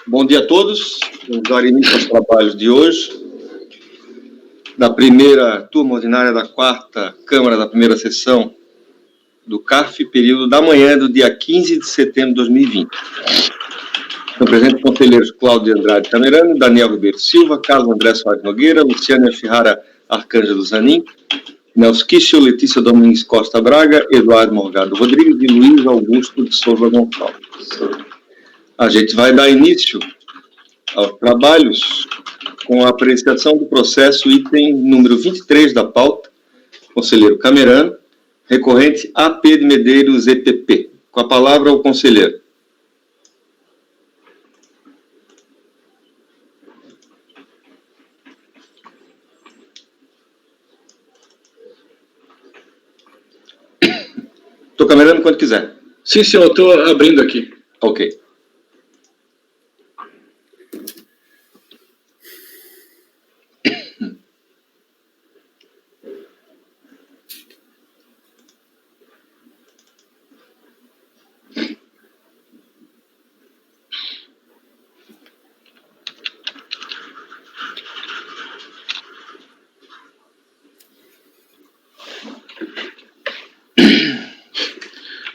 Bom dia a todos. Vamos dar início aos trabalhos de hoje, da primeira turma ordinária da quarta Câmara da primeira sessão do CARF, período da manhã do dia 15 de setembro de 2020. Estão presentes conselheiros Cláudio Andrade Camerano, Daniel Ribeiro Silva, Carlos André Soares Nogueira, Luciana Ferrara Arcângelo Zanin, Nelson Kischel, Letícia Domingues Costa Braga, Eduardo Morgado Rodrigues e Luiz Augusto de Souza Gonçalves. A gente vai dar início aos trabalhos com a apreciação do processo item número 23 da pauta, conselheiro Camerano, recorrente AP de Medeiros EPP. Com a palavra ao conselheiro. Estou Camerano quando quiser. Sim, senhor, estou abrindo aqui. Ok.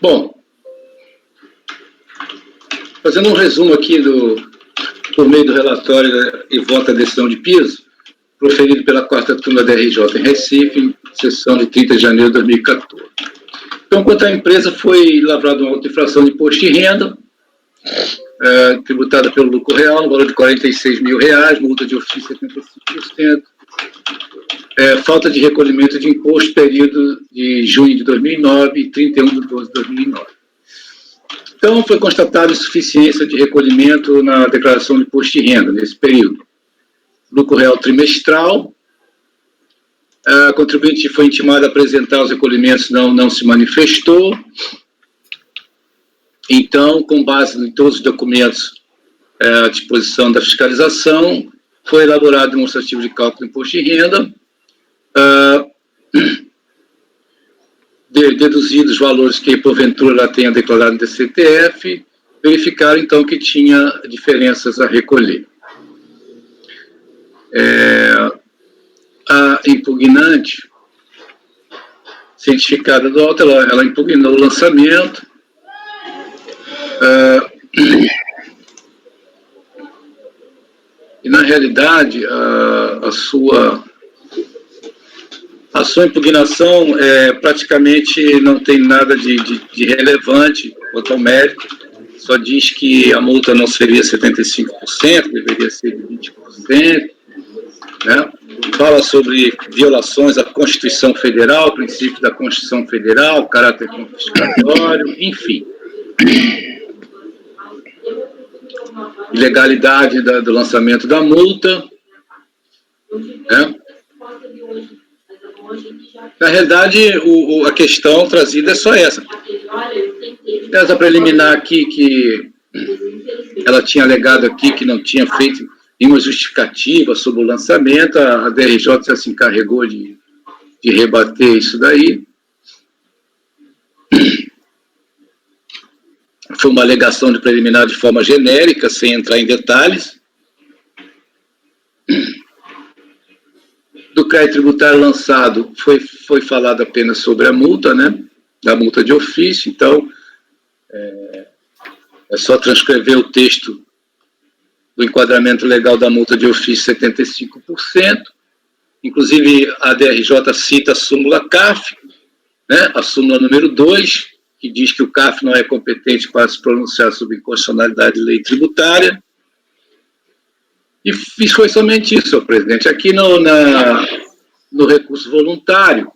Bom, fazendo um resumo aqui por meio do relatório e voto à decisão de piso, proferido pela quarta turma da RJ em Recife, em sessão de 30 de janeiro de 2014. Então, quanto à empresa, foi lavrada uma auto-infração de imposto de renda, tributada pelo lucro real, no valor de R$46 mil, multa de ofício 75%, falta de recolhimento de imposto, período de junho de 2009 e 31 de 12 de 2009. Então, foi constatada insuficiência de recolhimento na declaração de imposto de renda nesse período. Lucro real trimestral, a contribuinte foi intimada a apresentar os recolhimentos, não se manifestou. Então, com base em todos os documentos à disposição da fiscalização, foi elaborado demonstrativo de cálculo do imposto de renda, deduzidos os valores que, porventura, ela tenha declarado no DCTF, verificaram, então, que tinha diferenças a recolher. A impugnante, cientificada do auto, ela impugnou o lançamento, e, na realidade, a sua impugnação praticamente não tem nada de relevante quanto ao mérito, só diz que a multa não seria 75%, deveria ser de 20%, né? Fala sobre violações à Constituição Federal, princípio da Constituição Federal, caráter confiscatório, enfim. Ilegalidade do lançamento da multa, né? Na realidade, a questão trazida é só essa. Essa preliminar aqui, que ela tinha alegado aqui que não tinha feito nenhuma justificativa sobre o lançamento, a DRJ já se encarregou de rebater isso daí. Foi uma alegação de preliminar de forma genérica, sem entrar em detalhes. Do crédito tributário lançado, foi falado apenas sobre a multa, né? Da multa de ofício, então é só transcrever o texto do enquadramento legal da multa de ofício 75%. Inclusive, a DRJ cita a súmula CARF, né? A súmula número 2, que diz que o CARF não é competente para se pronunciar sobre inconstitucionalidade de lei tributária. E foi somente isso, senhor presidente. Aqui no recurso voluntário,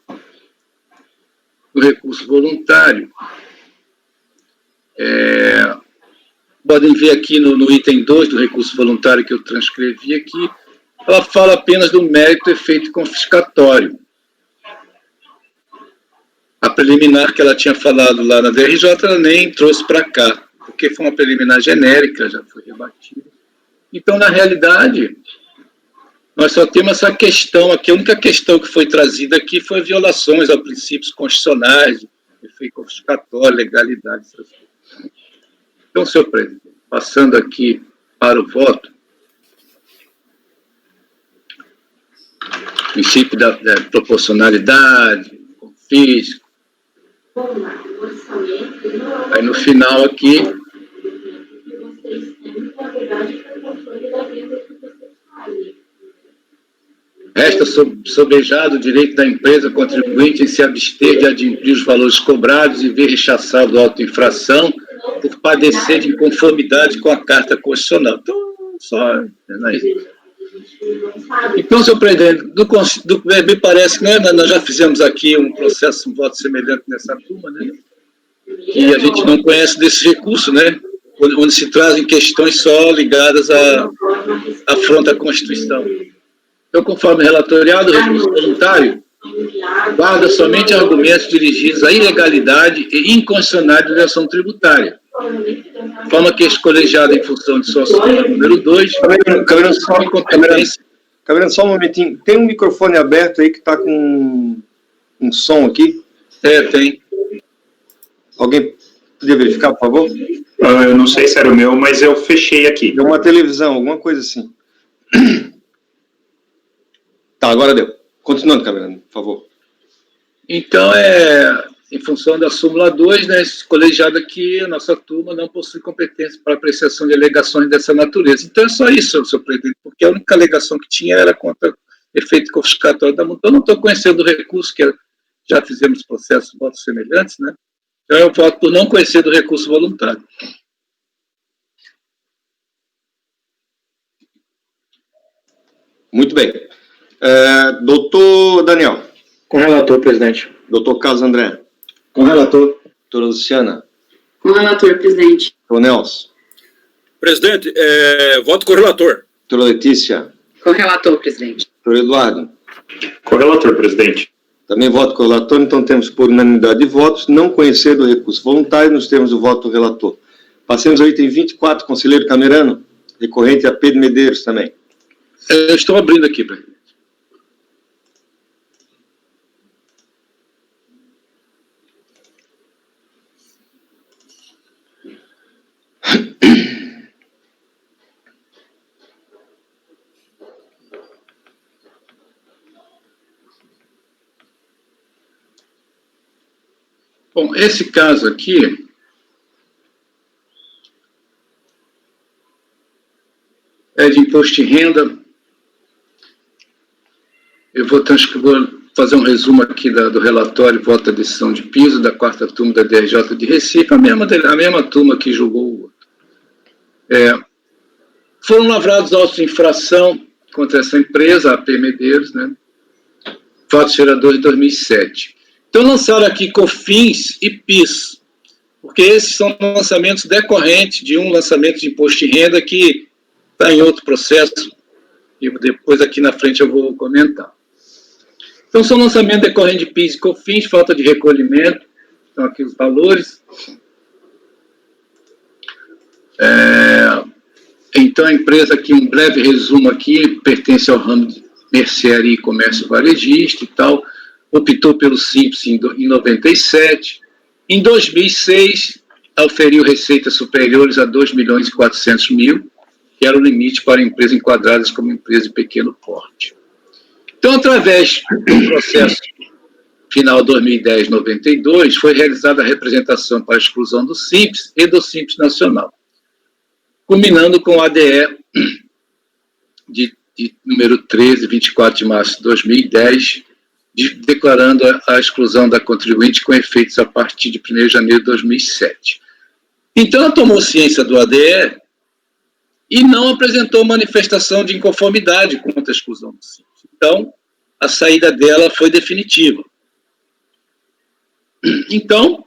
podem ver aqui no item 2 do recurso voluntário que eu transcrevi aqui, ela fala apenas do mérito efeito confiscatório. A preliminar que ela tinha falado lá na DRJ, ela nem trouxe para cá, porque foi uma preliminar genérica, já foi rebatida. Então, na realidade, nós só temos essa questão aqui. A única questão que foi trazida aqui foi violações a princípios constitucionais, efeito confiscatório, legalidade. Então, senhor presidente, passando aqui para o voto, princípio da proporcionalidade, confisco. Aí no final aqui, resta sobejado o direito da empresa contribuinte em se abster de adimplir os valores cobrados e ver rechaçado a auto-infração por padecer de inconformidade com a Carta Constitucional. Então, só não é isso. Então, senhor presidente, me parece que nós já fizemos aqui um processo, um voto semelhante nessa turma, né? E a gente não conhece desse recurso, né? Onde se trazem questões só ligadas à afronta à Constituição. Então, conforme relatoriado, o recurso voluntário guarda somente argumentos dirigidos à ilegalidade e inconstitucionalidade da ação tributária, de forma que este colegiado, em função de sua súmula número 2, Caberando só um momentinho. Tem um microfone aberto aí que está com um som aqui? Tem. Alguém podia verificar, por favor? Eu não sei se era o meu, mas eu fechei aqui. Deu uma televisão, alguma coisa assim. Tá, agora deu. Continuando, Caberando, por favor. Então, em função da súmula 2, né, esse colegiado aqui, a nossa turma não possui competência para apreciação de alegações dessa natureza. Então, é só isso, senhor presidente, porque a única alegação que tinha era contra efeito confiscatório da multa. Eu não estou conhecendo o recurso, que já fizemos processos de votos semelhantes, né? Então, eu voto por não conhecer do recurso voluntário. Muito bem. Doutor Daniel. Com relator, presidente. Doutor Carlos André. Com relator. Doutora Luciana. Com relator, presidente. Doutor Nelson. Presidente, voto com o relator. Doutora Letícia. Com relator, presidente. Doutor Eduardo. Correlator, presidente. Também voto com o relator, então temos por unanimidade de votos, não conhecer do recurso voluntário, nos termos do voto do relator. Passemos ao item 24, conselheiro Camerano, recorrente a Pedro Medeiros também. Eu estou abrindo aqui, presidente. Bom, esse caso aqui é de imposto de renda. Eu vou fazer um resumo aqui do relatório voto da decisão de piso da 4ª turma da DRJ de Recife, a mesma turma que julgou o outro. Foram lavrados autos de infração contra essa empresa, a AP Medeiros, né? Fatos geradores de 2007. Então, lançaram aqui COFINS e PIS, porque esses são lançamentos decorrentes de um lançamento de imposto de renda que está em outro processo, e depois aqui na frente eu vou comentar. Então, são lançamentos decorrentes de PIS e COFINS, falta de recolhimento, estão aqui os valores. Então, a empresa aqui, um breve resumo aqui, pertence ao ramo de mercearia e comércio varejista e tal, optou pelo Simples em 97. Em 2006, auferiu receitas superiores a 2.400.000, que era o limite para empresas enquadradas como empresa de pequeno porte. Então, através do processo final 2010-92, foi realizada a representação para a exclusão do Simples e do Simples Nacional, culminando com o ADE de número 13, 24 de março de 2010, declarando a exclusão da contribuinte com efeitos a partir de 1º de janeiro de 2007. Então, ela tomou ciência do ADE e não apresentou manifestação de inconformidade contra a exclusão do Simples. Então, a saída dela foi definitiva. Então,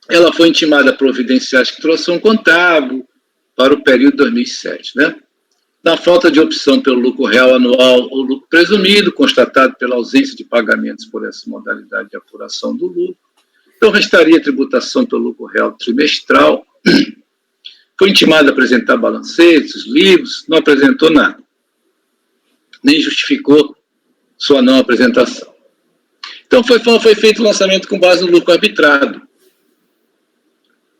ela foi intimada a providenciar a escrituração contábil para o período de 2007, né? Na falta de opção pelo lucro real anual ou lucro presumido, constatado pela ausência de pagamentos por essa modalidade de apuração do lucro, então restaria a tributação pelo lucro real trimestral. Foi intimado a apresentar balancetes, livros, não apresentou nada, nem justificou sua não apresentação. Então foi feito o lançamento com base no lucro arbitrado,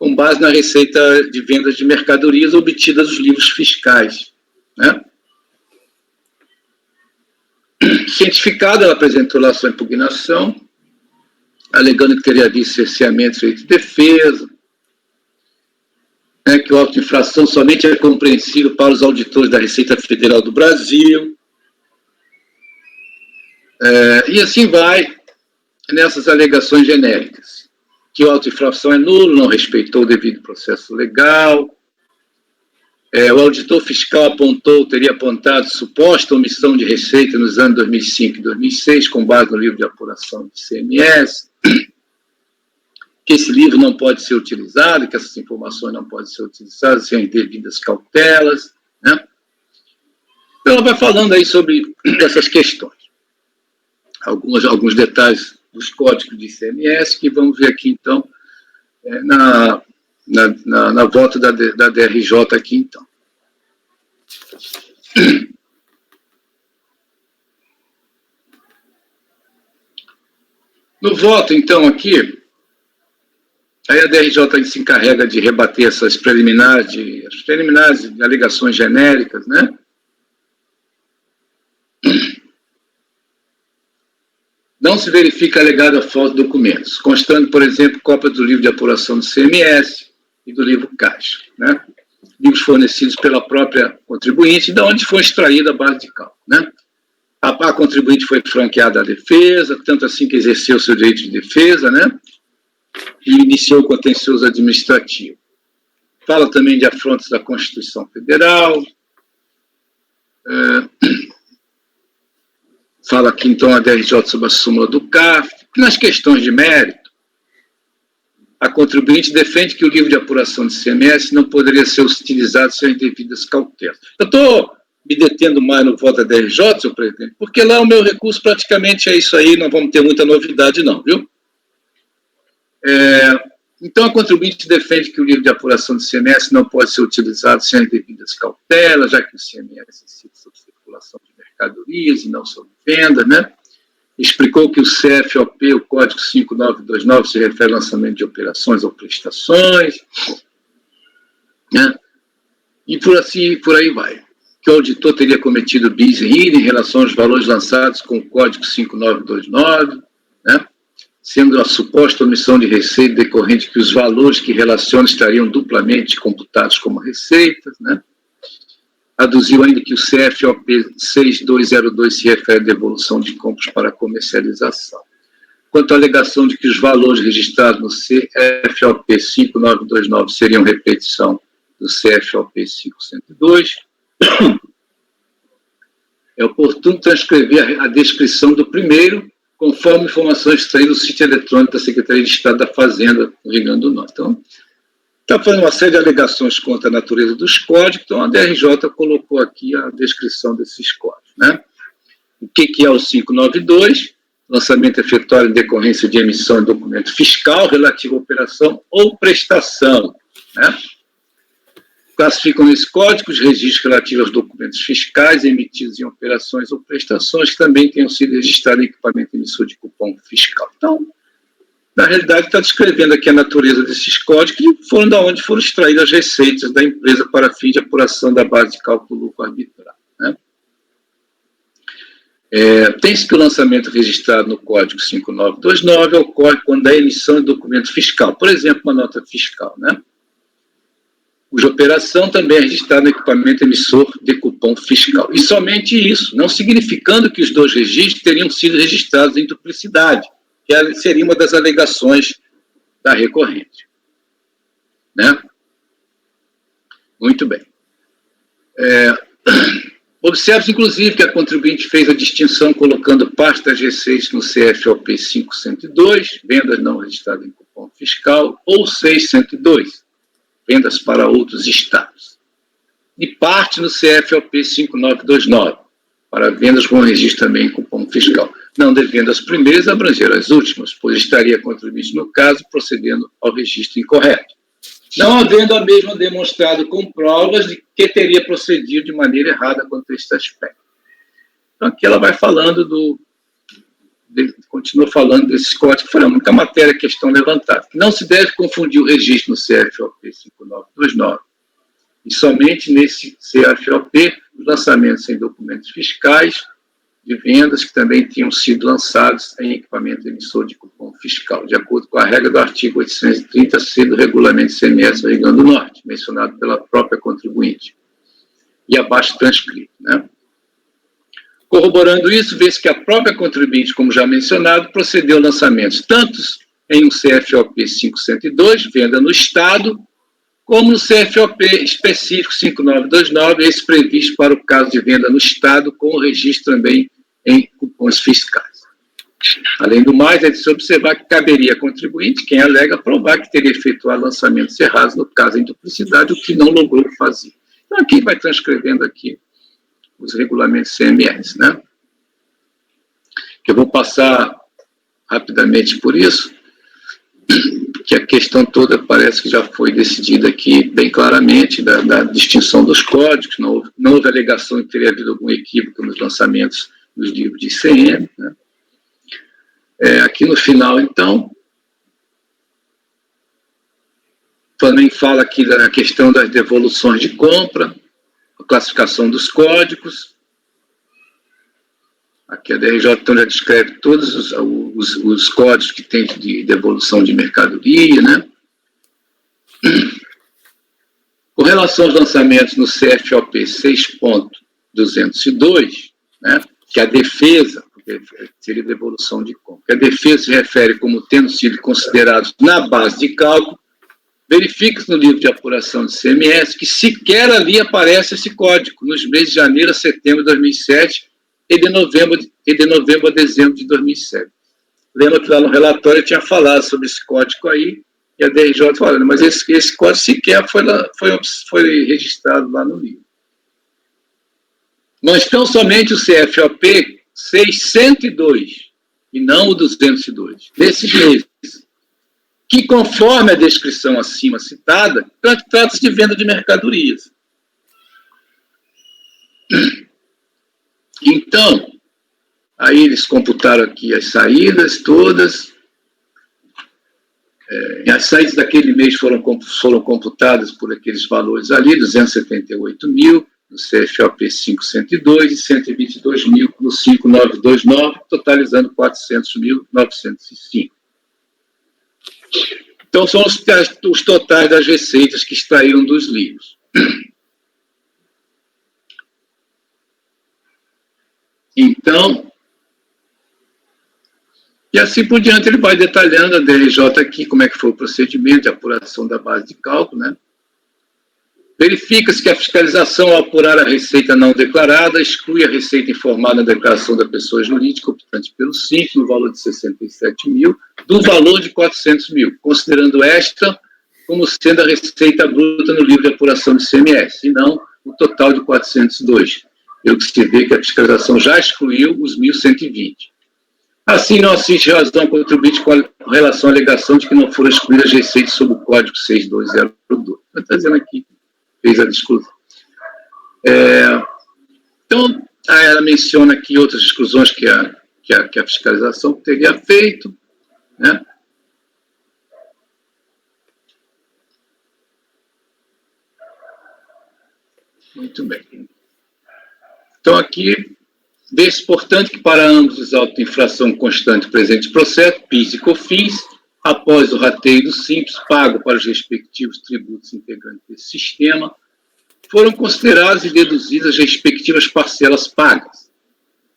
com base na receita de vendas de mercadorias obtida dos livros fiscais, né? Cientificada, ela apresentou lá sua impugnação, alegando que teria havido cerceamento de direito de defesa, né, que o auto de infração somente é compreensível para os auditores da Receita Federal do Brasil, e assim vai nessas alegações genéricas, que o auto de infração é nulo, não respeitou o devido processo legal, o auditor fiscal teria apontado suposta omissão de receita nos anos 2005 e 2006, com base no livro de apuração do ICMS, que esse livro não pode ser utilizado, que essas informações não podem ser utilizadas sem devidas cautelas, né? Então, ela vai falando aí sobre essas questões. Alguns detalhes dos códigos de ICMS, que vamos ver aqui, então, na volta da DRJ aqui, então. No voto, então, aqui, aí a DRJ se encarrega de rebater essas preliminares de alegações genéricas, né? Não se verifica alegada falta de documentos, constando, por exemplo, cópia do livro de apuração do CMS e do livro Caixa, né? Livros fornecidos pela própria contribuinte, de onde foi extraída a base de cálculo, né? A contribuinte foi franqueada à defesa, tanto assim que exerceu seu direito de defesa, né? E iniciou o contencioso administrativo. Fala também de afrontas da Constituição Federal. Fala aqui, então, a DRJ sobre a súmula do CARF. Nas questões de mérito, a contribuinte defende que o livro de apuração de ICMS não poderia ser utilizado sem as devidas cautelas. Eu estou me detendo mais no voto da DRJ, senhor presidente, porque lá o meu recurso praticamente é isso aí, não vamos ter muita novidade não, viu? Então, a contribuinte defende que o livro de apuração do ICMS não pode ser utilizado sem as devidas cautelas, já que o ICMS incide sobre circulação de mercadorias e não sobre venda, né? Explicou que o CFOP, o Código 5929, se refere ao lançamento de operações ou prestações, né? E por aí vai. Que o auditor teria cometido bis in idem em relação aos valores lançados com o Código 5929, né? Sendo a suposta omissão de receita decorrente que os valores que relacionam estariam duplamente computados como receitas, né? Aduziu ainda que o CFOP 6202 se refere à devolução de compras para comercialização. Quanto à alegação de que os valores registrados no CFOP 5929 seriam repetição do CFOP 502, é oportuno transcrever a descrição do primeiro, conforme informação extraída do sítio eletrônico da Secretaria de Estado da Fazenda, no Rio Grande do Norte. Então, está fazendo uma série de alegações contra a natureza dos códigos, então a DRJ colocou aqui a descrição desses códigos, né? O que é o 592? Lançamento efetuado em decorrência de emissão de documento fiscal relativo à operação ou prestação, né? Classificam nesse código os registros relativos aos documentos fiscais emitidos em operações ou prestações que também tenham sido registrados em equipamento emissor de cupom fiscal. Então, na realidade, está descrevendo aqui a natureza desses códigos que foram da onde foram extraídas as receitas da empresa para fim de apuração da base de cálculo do lucro arbitrário, né? Tem-se que o lançamento registrado no Código 5929 ocorre quando a emissão de documento fiscal, por exemplo, uma nota fiscal, né? Cuja operação também é registrada no equipamento emissor de cupom fiscal. E somente isso, não significando que os dois registros teriam sido registrados em duplicidade, que seria uma das alegações da recorrente, né? Muito bem. Observe-se, inclusive, que a contribuinte fez a distinção colocando parte das receitas no CFOP 502, vendas não registradas em cupom fiscal, ou 602, vendas para outros estados, e parte no CFOP 5929, para vendas com registro também em cupom fiscal, não devendo as primeiras abranger as últimas, pois estaria contribuinte, no caso, procedendo ao registro incorreto, não havendo a mesma demonstrado com provas de que teria procedido de maneira errada quanto a este aspecto. Então, aqui ela vai falando continua falando desses códigos, foi a única matéria, questão levantada. Não se deve confundir o registro no CFOP 5929 e somente nesse CFOP os lançamentos em documentos fiscais de vendas que também tinham sido lançados em equipamento emissor de cupom fiscal, de acordo com a regra do artigo 830C do Regulamento ICMS do Rio Grande do Norte, mencionado pela própria contribuinte, e abaixo transcrito, né? Corroborando isso, vê-se que a própria contribuinte, como já mencionado, procedeu a lançamentos tanto em um CFOP 502, venda no Estado, como no CFOP específico 5929, esse previsto para o caso de venda no Estado, com o registro também em cupons fiscais. Além do mais, é de se observar que caberia a contribuinte, quem alega, provar que teria efetuado lançamentos errados no caso em duplicidade, o que não logrou fazer. Então, aqui vai transcrevendo aqui os regulamentos CMS, né? Eu vou passar rapidamente por isso, que a questão toda parece que já foi decidida aqui bem claramente, da distinção dos códigos, não houve alegação de ter havido algum equívoco nos lançamentos dos livros de ICM, né? Aqui no final, então, também fala aqui da questão das devoluções de compra, a classificação dos códigos. Aqui a DRJ então já descreve todos os códigos que tem de devolução de mercadoria, né? Com relação aos lançamentos no CFOP 6.202, né, que a defesa, porque seria devolução de compra, a defesa se refere como tendo sido considerados na base de cálculo, verifica-se no livro de apuração de CMS que sequer ali aparece esse código nos meses de janeiro a setembro de 2007 e de novembro a dezembro de 2007. Lembra que lá no relatório eu tinha falado sobre esse código aí, e a DRJ falando, mas esse código sequer foi registrado lá no livro. Mas tão somente o CFOP 602, e não o 202, desses meses, que conforme a descrição acima citada, trata-se de venda de mercadorias. Então, aí eles computaram aqui as saídas todas. As saídas daquele mês foram computadas por aqueles valores ali, 278 mil no CFOP 502 e 122 mil no 5929, totalizando 400.905. Então, são os totais das receitas que extraíram dos livros. Então, e assim por diante, ele vai detalhando a DRJ aqui, como é que foi o procedimento de apuração da base de cálculo, né? Verifica-se que a fiscalização, ao apurar a receita não declarada, exclui a receita informada na declaração da pessoa jurídica optante pelo simples, no valor de 67 mil, do valor de 400 mil, considerando esta como sendo a receita bruta no livro de apuração do ICMS, e não o total de 402. Eu que se vê que a fiscalização já excluiu os 1.120. Assim, não assiste razão contribuinte com relação à alegação de que não foram excluídas as receitas sob o código 6202. Está dizendo aqui, fez a exclusão. Então, ela menciona aqui outras exclusões que a fiscalização teria feito, né? Muito bem. Então, aqui, vê-se, portanto, que para ambos os autos de infração constante presente em processo, PIS e COFINS, após o rateio do Simples, pago para os respectivos tributos integrantes desse sistema, foram consideradas e deduzidas as respectivas parcelas pagas.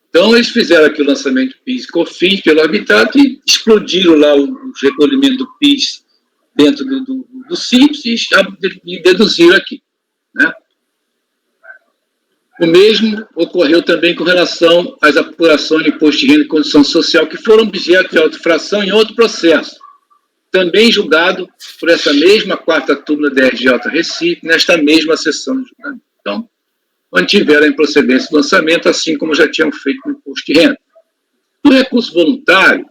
Então, eles fizeram aqui o lançamento do PIS e COFINS pelo Habitat e explodiram lá o recolhimento do PIS dentro do Simples e deduziram aqui, né? O mesmo ocorreu também com relação às apurações de imposto de renda e condição social, que foram objeto de autoinfração em outro processo, também julgado por essa mesma quarta turma da DRJ Recife, nesta mesma sessão de julgamento. Então, mantiveram a improcedência do lançamento, assim como já tinham feito no imposto de renda. No recurso voluntário,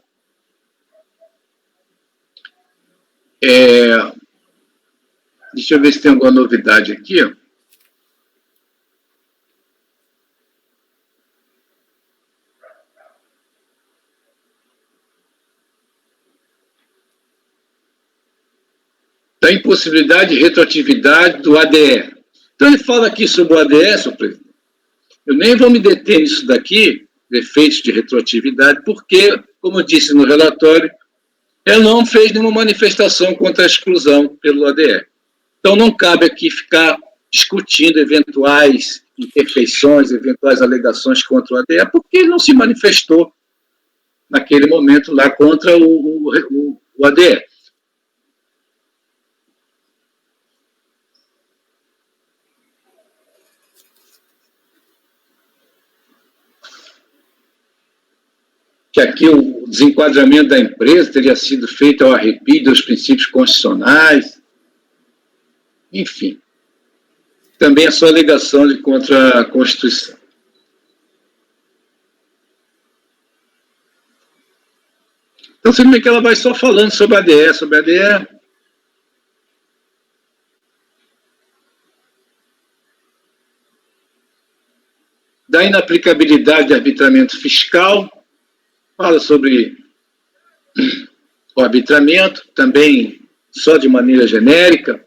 deixa eu ver se tem alguma novidade aqui, ó. impossibilidade de retroatividade do ADE. Então, ele fala aqui sobre o ADE, senhor presidente. Eu nem vou me deter nisso daqui, efeitos de retroatividade, porque, como eu disse no relatório, ele não fez nenhuma manifestação contra a exclusão pelo ADE. Então, não cabe aqui ficar discutindo eventuais imperfeições, eventuais alegações contra o ADE, porque ele não se manifestou naquele momento lá contra o ADE. Que aqui o desenquadramento da empresa teria sido feito ao arrepio dos princípios constitucionais, enfim. Também a sua alegação de contra a Constituição. Então, você vê que ela vai só falando sobre a ADE, sobre a ADE. Da inaplicabilidade de arbitramento fiscal, fala sobre o arbitramento, também só de maneira genérica,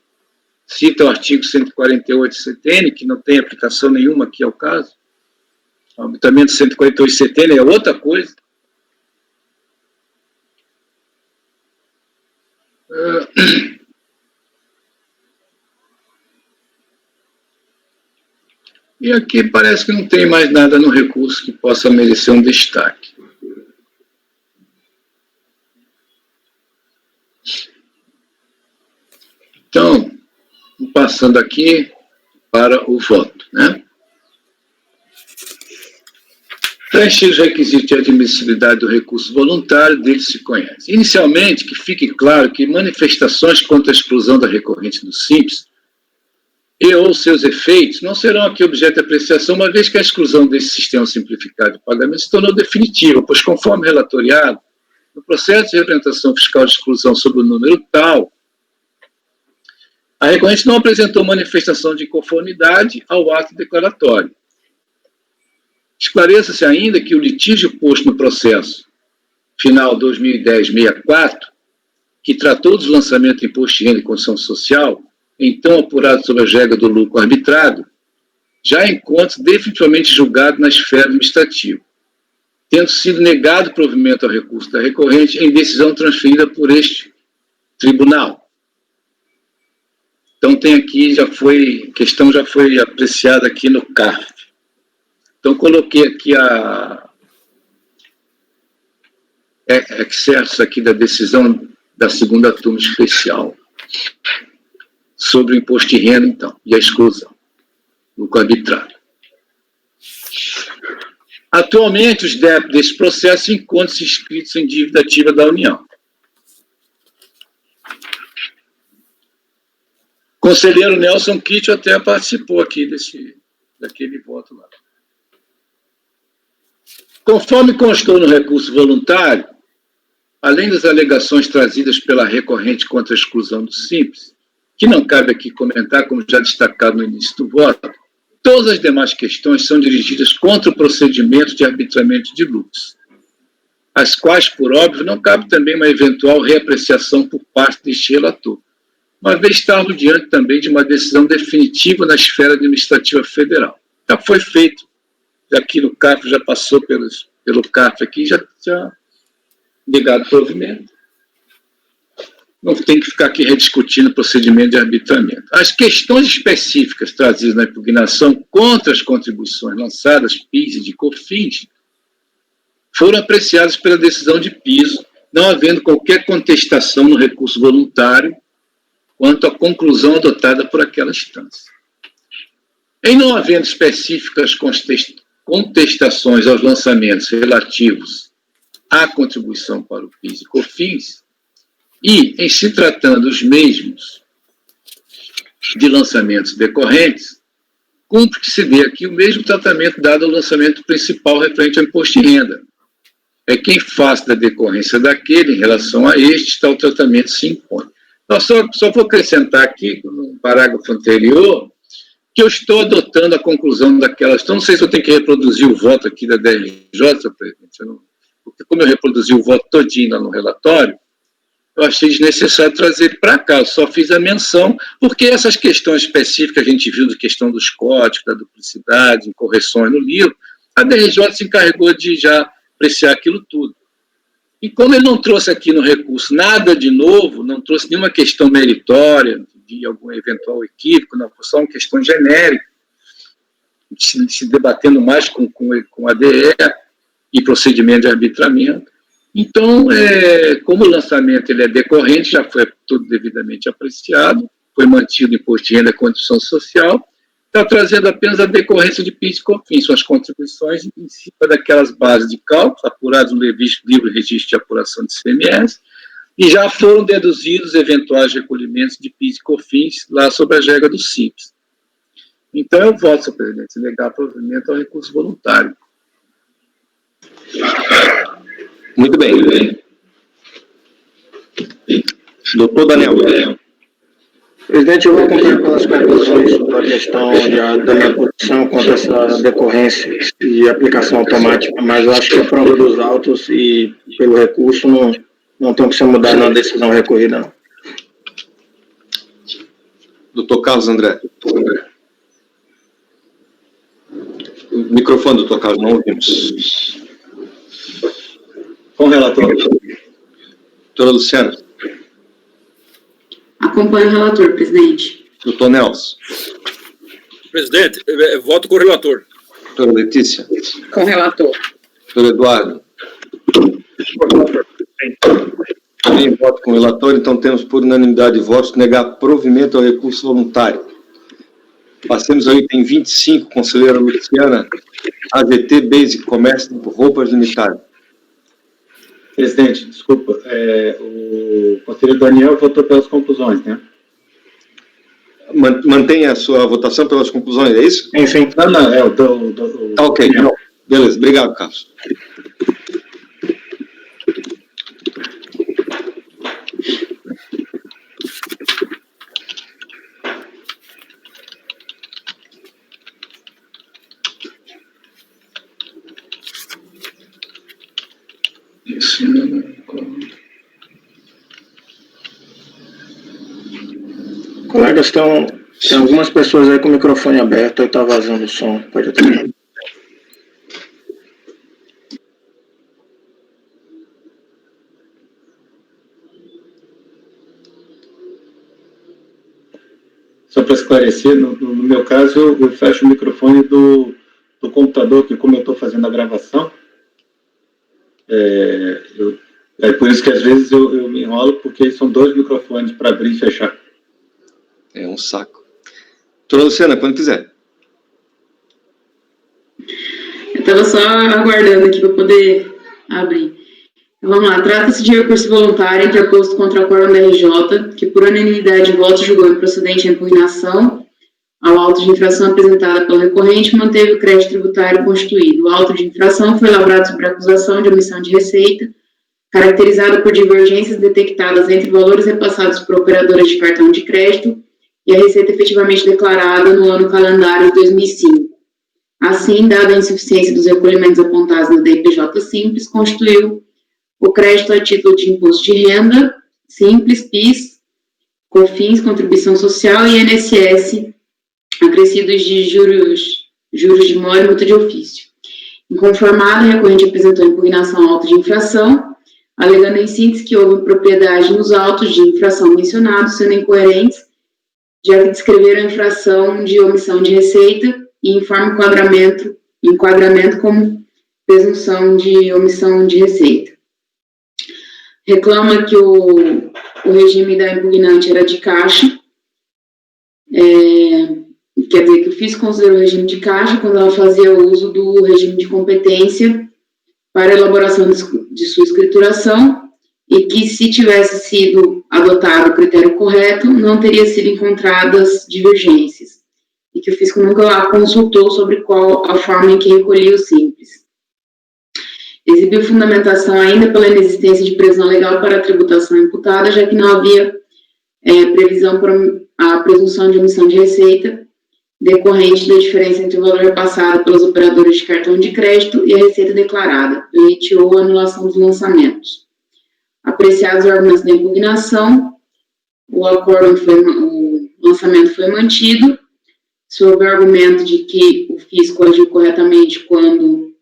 cita o artigo 148 CTN, que não tem aplicação nenhuma aqui ao caso. O arbitramento 148 CTN é outra coisa. E aqui parece que não tem mais nada no recurso que possa merecer um destaque. Então, passando aqui para o voto, né? Preencher os requisitos de admissibilidade do recurso voluntário, dele se conhece. Inicialmente, que fique claro que manifestações contra a exclusão da recorrente do Simples e ou seus efeitos não serão aqui objeto de apreciação, uma vez que a exclusão desse sistema simplificado de pagamento se tornou definitiva, pois, conforme relatoriado, no processo de representação fiscal de exclusão sob o número tal, a recorrente não apresentou manifestação de conformidade ao ato declaratório. Esclareça-se ainda que o litígio posto no processo final 2010-64, que tratou dos lançamentos de imposto de renda e condição social, então apurado sob as regras do lucro arbitrado, já encontra definitivamente julgado na esfera administrativa, tendo sido negado o provimento ao recurso da recorrente em decisão transferida por este tribunal. Então, tem aqui, a questão já foi apreciada aqui no CARF. Então, coloquei aqui excertos aqui da decisão da segunda turma especial sobre o imposto de renda, então, e a exclusão, lucro arbitrário. Atualmente, os débitos desse processo encontram-se inscritos em dívida ativa da União. O conselheiro Nelson Kitty até participou aqui daquele voto lá. Conforme constou no recurso voluntário, além das alegações trazidas pela recorrente contra a exclusão do Simples, que não cabe aqui comentar, como já destacado no início do voto, todas as demais questões são dirigidas contra o procedimento de arbitramento de lucros, as quais, por óbvio, não cabe também uma eventual reapreciação por parte deste relator, uma vez estarmos diante também de uma decisão definitiva na esfera administrativa federal. Já foi feito, aqui no CARF, já passou pelo CARF aqui, já negado o provimento. Não tem que ficar aqui rediscutindo o procedimento de arbitramento. As questões específicas trazidas na impugnação contra as contribuições lançadas, PIS e de COFINS, foram apreciadas pela decisão de piso, não havendo qualquer contestação no recurso voluntário quanto à conclusão adotada por aquela instância. Em não havendo específicas contestações aos lançamentos relativos à contribuição para o PIS e COFINS, e, em se tratando os mesmos de lançamentos decorrentes, cumpre que se dê aqui o mesmo tratamento dado ao lançamento principal referente ao imposto de renda. É que, em face da decorrência daquele, em relação a este, tal tratamento se impõe. Então, só vou acrescentar aqui, no parágrafo anterior, que eu estou adotando a conclusão daquelas. Então, não sei se eu tenho que reproduzir o voto aqui da DRJ, senhor presidente, porque como eu reproduzi o voto todinho lá no relatório, eu achei desnecessário trazer para cá. Eu só fiz a menção, porque essas questões específicas que a gente viu, da questão dos códigos, da duplicidade, correções no livro, a DRJ se encarregou de já apreciar aquilo tudo. E como ele não trouxe aqui no recurso nada de novo, não trouxe nenhuma questão meritória, de algum eventual equívoco, não, foi só uma questão genérica, se debatendo mais com a DE e procedimento de arbitramento. Então, como o lançamento ele é decorrente, já foi tudo devidamente apreciado, foi mantido o imposto de renda e contribuição social, está trazendo apenas a decorrência de PIS e COFINS, são as contribuições em cima daquelas bases de cálculo, apuradas no livro registro de apuração de CMS, e já foram deduzidos eventuais recolhimentos de PIS e COFINS lá sobre a regra do Simples. Então, eu voto, senhor presidente, se negar provimento ao recurso voluntário. Muito bem. Doutor Daniel. Presidente, eu vou acompanhar pelas conclusões da questão da minha posição contra essa decorrência e aplicação automática, mas eu acho que a prova dos autos e pelo recurso não tem que ser mudado na decisão recorrida, não. Doutor Carlos André. O microfone, doutor Carlos, não ouvimos. Com o relator. Doutora Luciana. Acompanho o relator, presidente. Doutor Nelson. Presidente, voto com o relator. Doutora Letícia. Com o relator. Doutor Eduardo. Também voto com o relator, então temos por unanimidade de votos negar provimento ao recurso voluntário. Passemos ao item 25, conselheira Luciana, AGT Basic Comércio de Roupas Limitada. Presidente, desculpa, o conselheiro Daniel votou pelas conclusões, né? Mantenha a sua votação pelas conclusões, é isso? Enfim, não, é o Tá ok, não. Beleza, obrigado, Carlos. Colegas, tem algumas pessoas aí com o microfone aberto e está vazando o som. Pode atender. Só para esclarecer, no meu caso, eu fecho o microfone do computador, que como eu estou fazendo a gravação, é por isso que às vezes eu me enrolo, porque são 2 microfones para abrir e fechar. É um saco. Doutora Luciana, quando quiser. Eu estava só aguardando aqui para poder abrir. Então, vamos lá. Trata-se de recurso voluntário interposto contra o Quórum da RJ, que por unanimidade de votos julgou improcedente a impugnação ao auto de infração apresentada pelo recorrente e manteve o crédito tributário constituído. O auto de infração foi lavrado sobre acusação de omissão de receita, caracterizado por divergências detectadas entre valores repassados por operadoras de cartão de crédito e a receita efetivamente declarada no ano calendário de 2005. Assim, dada a insuficiência dos recolhimentos apontados no DPJ Simples, constituiu o crédito a título de imposto de renda, Simples, PIS, COFINS, contribuição social e INSS, acrescidos de juros de mora e multa de ofício. Inconformado, o recorrente apresentou impugnação ao auto de infração, alegando em síntese que houve impropriedade nos autos de infração mencionados, sendo incoerentes, já que descreveram a infração de omissão de receita e informa enquadramento como presunção de omissão de receita. Reclama que o regime da impugnante era de caixa, quer dizer, que o FIS considerou o regime de caixa quando ela fazia uso do regime de competência para a elaboração de sua escrituração e que, se tivesse sido adotado o critério correto, não teria sido encontradas divergências, e que o fisco nunca a consultou sobre qual a forma em que recolhia o Simples. Exibiu fundamentação ainda pela inexistência de previsão legal para a tributação imputada, já que não havia previsão para a presunção de omissão de receita decorrente da diferença entre o valor repassado pelas operadoras de cartão de crédito e a receita declarada, permitiu a anulação dos lançamentos. Apreciados os argumentos da impugnação, o lançamento foi mantido, sob o argumento de que o fisco agiu corretamente quando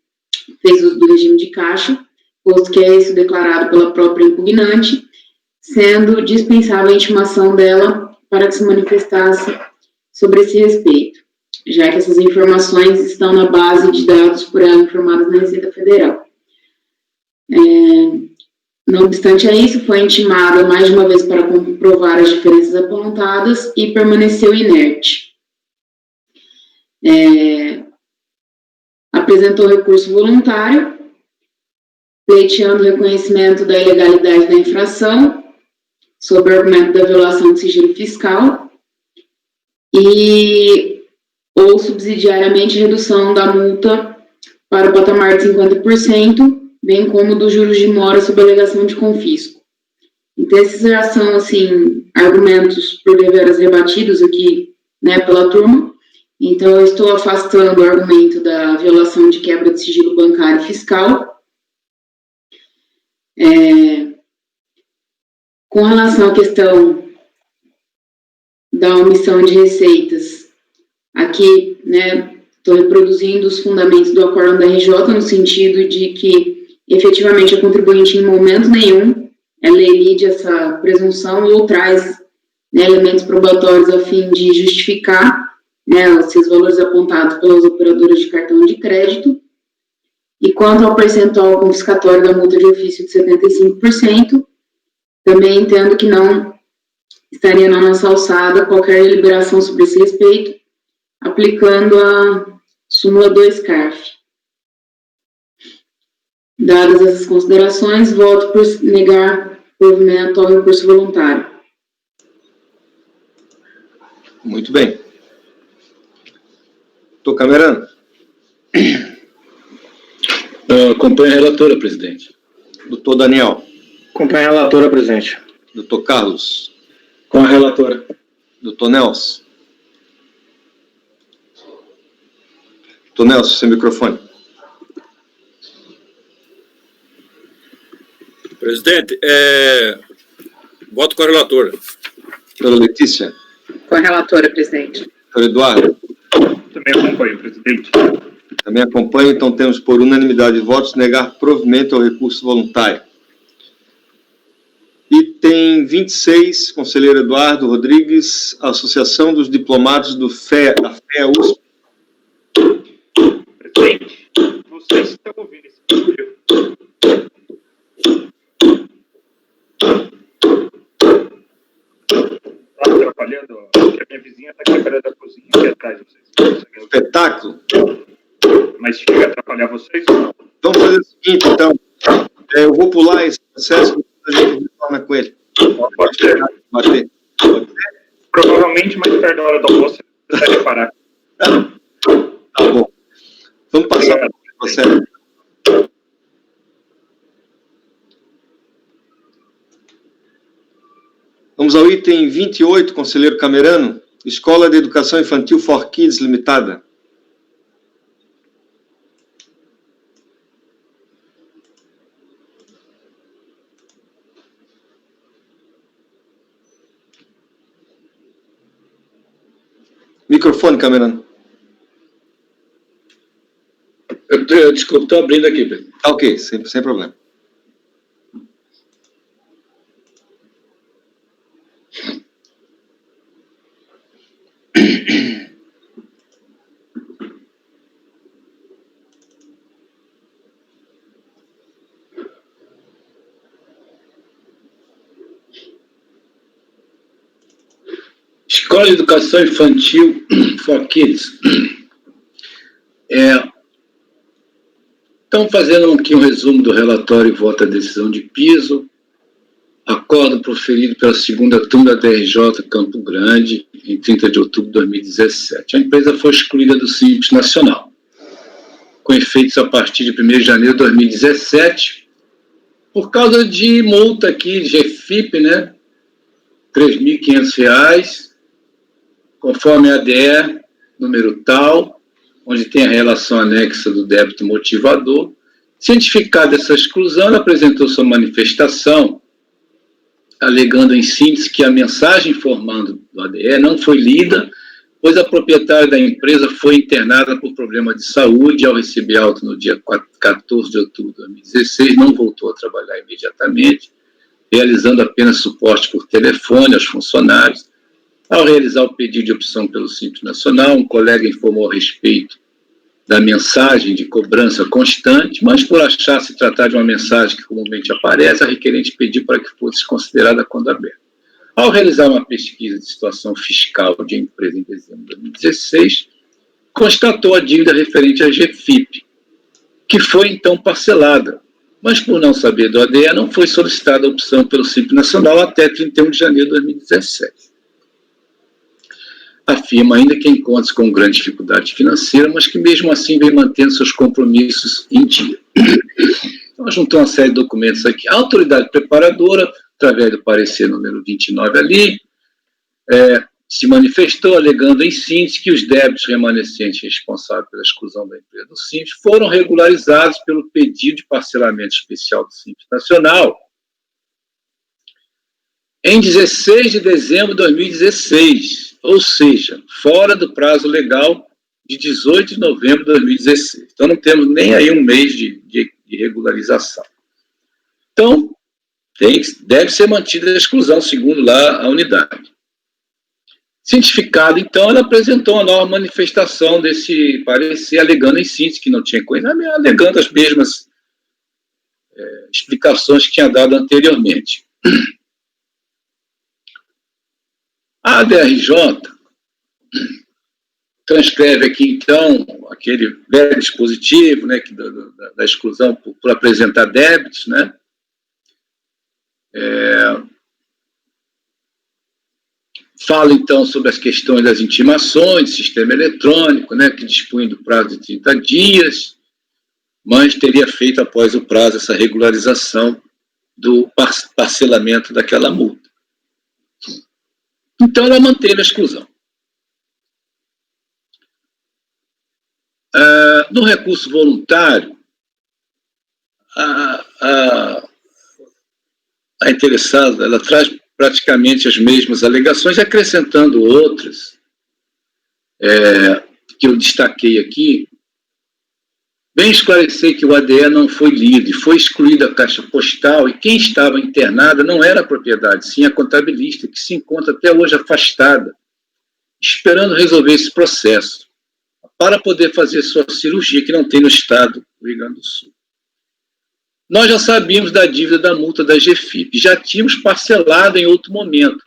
fez uso do regime de caixa, posto que é isso declarado pela própria impugnante, sendo dispensável a intimação dela para que se manifestasse sobre esse respeito, já que essas informações estão na base de dados por ela informadas na Receita Federal. Não obstante a isso, foi intimada mais de uma vez para comprovar as diferenças apontadas e permaneceu inerte. Apresentou recurso voluntário, pleiteando o reconhecimento da ilegalidade da infração, sob o argumento da violação do sigilo fiscal, ou subsidiariamente redução da multa para o patamar de 50%, bem como dos juros de mora sob alegação de confisco. Então, esses já são, assim, argumentos por deveras rebatidos aqui, né, pela turma. Então, eu estou afastando o argumento da violação de quebra de sigilo bancário e fiscal. Com relação à questão da omissão de receitas, aqui, né, estou reproduzindo os fundamentos do acórdão da RJ, no sentido de que, efetivamente, a contribuinte, em momento nenhum, ela elide essa presunção ou traz, né, elementos probatórios a fim de justificar, né, esses valores apontados pelas operadoras de cartão de crédito. E quanto ao percentual confiscatório da multa de ofício de 75%, também entendo que não estaria na nossa alçada qualquer deliberação sobre esse respeito, aplicando a súmula 2 CARF. Dadas essas considerações, voto por negar provimento ao recurso voluntário. Muito bem. Doutor Camerano. Acompanho a relatora, presidente. Doutor Daniel. Acompanho a relatora, presidente. Doutor Carlos. Com a relatora. Doutor Nelson. Doutor Nelson, sem microfone. Presidente, voto com a relatora. Doutora Letícia. Com a relatora, presidente. Doutor Eduardo. Também acompanho, presidente. Também acompanho, então temos por unanimidade de votos negar provimento ao recurso voluntário. Item 26, conselheiro Eduardo Rodrigues, Associação dos Diplomados do FEA USP. Presidente, vocês estão ouvindo esse vídeo? Está atrapalhando? Porque a minha vizinha está quebrando a cozinha aqui atrás de vocês. Espetáculo. Mas chega a atrapalhar vocês? Vamos fazer o seguinte, então. Eu vou pular esse processo e a gente retorna com ele. Pode ser. Bater. Pode ser? Provavelmente mais perto da hora do almoço você vai reparar. Tá bom. Vamos passar para o processo. Vamos ao item 28, conselheiro Camerano. Escola de Educação Infantil For Kids Limitada. Microfone, Camerano. Desculpa, estou abrindo aqui, Pedro. Tá ok, sem problema. Escola de Educação Infantil For Kids. Estamos fazendo aqui um resumo do relatório e voto à decisão de piso. Acordo proferido pela segunda turma da DRJ Campo Grande, em 30 de outubro de 2017. A empresa foi excluída do Simples Nacional, com efeitos a partir de 1º de janeiro de 2017, por causa de multa aqui de GFIP, né? R$ 3.500, conforme a ADE, número tal, onde tem a relação anexa do débito motivador. Cientificada essa exclusão, ela apresentou sua manifestação alegando em síntese que a mensagem informando do ADE não foi lida, pois a proprietária da empresa foi internada por problema de saúde. Ao receber alta no dia 14 de outubro de 2016, não voltou a trabalhar imediatamente, realizando apenas suporte por telefone aos funcionários. Ao realizar o pedido de opção pelo Simples Nacional, um colega informou a respeito da mensagem de cobrança constante, mas por achar se tratar de uma mensagem que comumente aparece, a requerente pediu para que fosse considerada quando aberta. Ao realizar uma pesquisa de situação fiscal de empresa em dezembro de 2016, constatou a dívida referente à GFIP, que foi então parcelada, mas por não saber do ADE, não foi solicitada a opção pelo Simples Nacional até 31 de janeiro de 2017. Afirma ainda que encontra-se com grande dificuldade financeira, mas que mesmo assim vem mantendo seus compromissos em dia. Então, juntou uma série de documentos aqui. A autoridade preparadora, através do parecer número 29 ali, se manifestou alegando em síntese que os débitos remanescentes responsáveis pela exclusão da empresa do Simples foram regularizados pelo pedido de parcelamento especial do Simples Nacional em 16 de dezembro de 2016, ou seja, fora do prazo legal de 18 de novembro de 2016. Então, não temos nem aí um mês de regularização. Então, deve ser mantida a exclusão, segundo lá a unidade. Cientificado, então, ela apresentou uma nova manifestação desse parecer, alegando em síntese que não tinha coisa, alegando as mesmas explicações que tinha dado anteriormente. A ADRJ transcreve aqui, então, aquele velho dispositivo, né, da exclusão por apresentar débitos, né? Fala, então, sobre as questões das intimações, sistema eletrônico, né, que dispõe do prazo de 30 dias, mas teria feito, após o prazo, essa regularização do parcelamento daquela multa. Então, ela manteve a exclusão. No recurso voluntário, a interessada, ela traz praticamente as mesmas alegações, acrescentando outras, que eu destaquei aqui. Bem esclarecer que o ADE não foi lido, e foi excluída a caixa postal, e quem estava internada não era a propriedade, sim a contabilista, que se encontra até hoje afastada, esperando resolver esse processo, para poder fazer sua cirurgia, que não tem no estado do Rio Grande do Sul. Nós já sabíamos da dívida da multa da GFIP, já tínhamos parcelado em outro momento,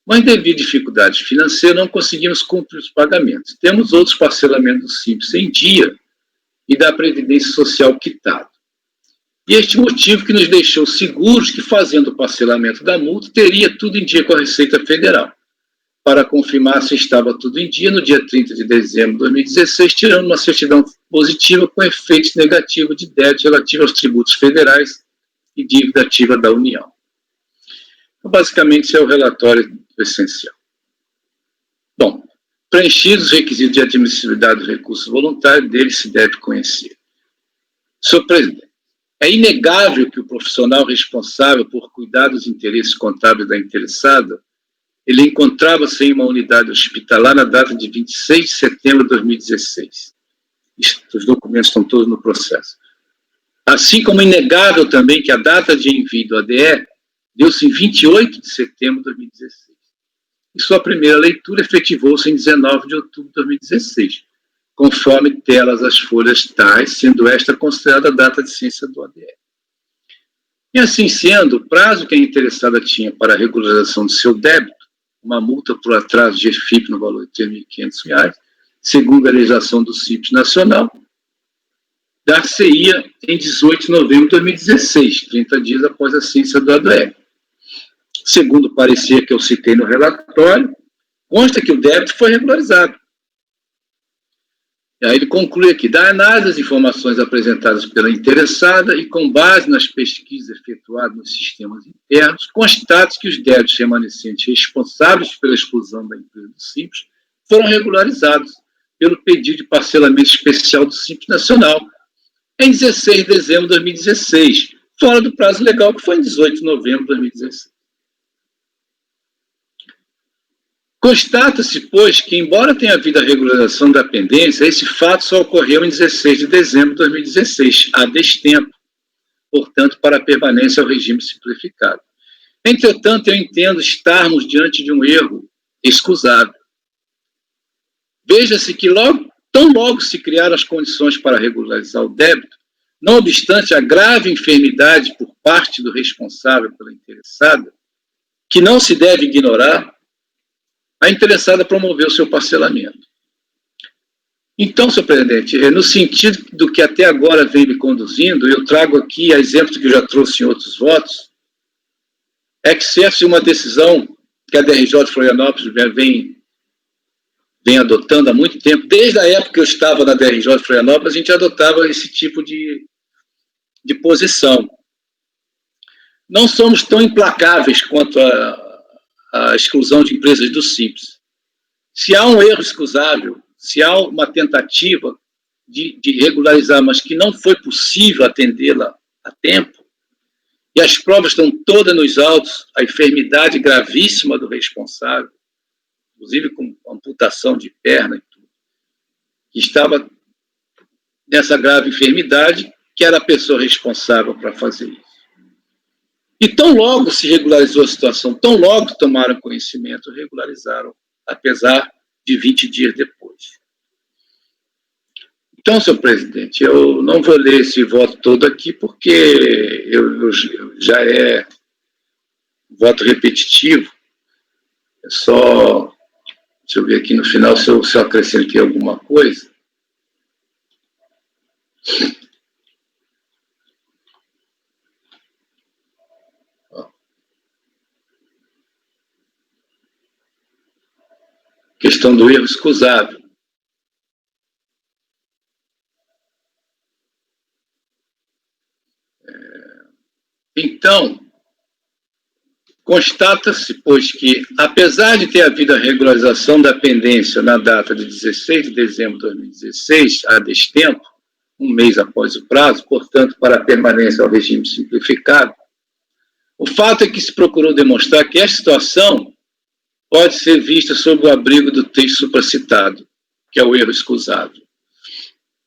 mas devido a dificuldades financeiras não conseguimos cumprir os pagamentos. Temos outros parcelamentos do Simples em dia e da Previdência Social quitado. E este motivo que nos deixou seguros que, fazendo o parcelamento da multa, teria tudo em dia com a Receita Federal. Para confirmar se estava tudo em dia, no dia 30 de dezembro de 2016, tirando uma certidão positiva com efeitos negativos de débito relativo aos tributos federais e dívida ativa da União. Então, basicamente, esse é o relatório essencial. Bom, preenchidos os requisitos de admissibilidade do recurso voluntário, dele se deve conhecer. Senhor presidente, é inegável que o profissional responsável por cuidar dos interesses contábeis da interessada, ele encontrava-se em uma unidade hospitalar na data de 26 de setembro de 2016. Os documentos estão todos no processo. Assim como inegável também que a data de envio do ADE deu-se em 28 de setembro de 2016. E sua primeira leitura efetivou-se em 19 de outubro de 2016, conforme telas as folhas tais, sendo esta considerada a data de ciência do ADE. E assim sendo, o prazo que a interessada tinha para a regularização de seu débito, uma multa por atraso de GFIP no valor de R$ 3.500, segundo a legislação do Simples Nacional, dar-se-ia em 18 de novembro de 2016, 30 dias após a ciência do ADE. Segundo o parecer que eu citei no relatório, consta que o débito foi regularizado. E aí ele conclui aqui, da análise das informações apresentadas pela interessada e com base nas pesquisas efetuadas nos sistemas internos, constata que os débitos remanescentes responsáveis pela exclusão da empresa do Simples foram regularizados pelo pedido de parcelamento especial do Simples Nacional em 16 de dezembro de 2016, fora do prazo legal, que foi em 18 de novembro de 2016. Constata-se, pois, que, embora tenha havido a regularização da pendência, esse fato só ocorreu em 16 de dezembro de 2016, a destempo, portanto, para a permanência ao regime simplificado. Entretanto, eu entendo estarmos diante de um erro excusável. Veja-se que tão logo se criaram as condições para regularizar o débito, não obstante a grave enfermidade por parte do responsável pela interessada, que não se deve ignorar, a interessada promoveu o seu parcelamento. Então, senhor presidente, no sentido do que até agora vem me conduzindo, eu trago aqui a exemplo que eu já trouxe em outros votos, é que se uma decisão que a DRJ de Florianópolis vem adotando há muito tempo, desde a época que eu estava na DRJ de Florianópolis, a gente adotava esse tipo de posição. Não somos tão implacáveis quanto a exclusão de empresas do Simples. Se há um erro excusável, se há uma tentativa de regularizar, mas que não foi possível atendê-la a tempo, e as provas estão todas nos autos, a enfermidade gravíssima do responsável, inclusive com amputação de perna e tudo, que estava nessa grave enfermidade, que era a pessoa responsável para fazer isso. E tão logo se regularizou a situação, tão logo tomaram conhecimento, regularizaram, apesar de 20 dias depois. Então, senhor presidente, eu não vou ler esse voto todo aqui, porque já é voto repetitivo. É só, deixa eu ver aqui no final se eu acrescentei alguma coisa. Questão do erro excusável. Então, constata-se, pois, que, apesar de ter havido a regularização da pendência na data de 16 de dezembro de 2016, a destempo, um mês após o prazo, portanto, para a permanência ao regime simplificado, o fato é que se procurou demonstrar que esta situação pode ser vista sob o abrigo do texto supracitado, que é o erro excusável.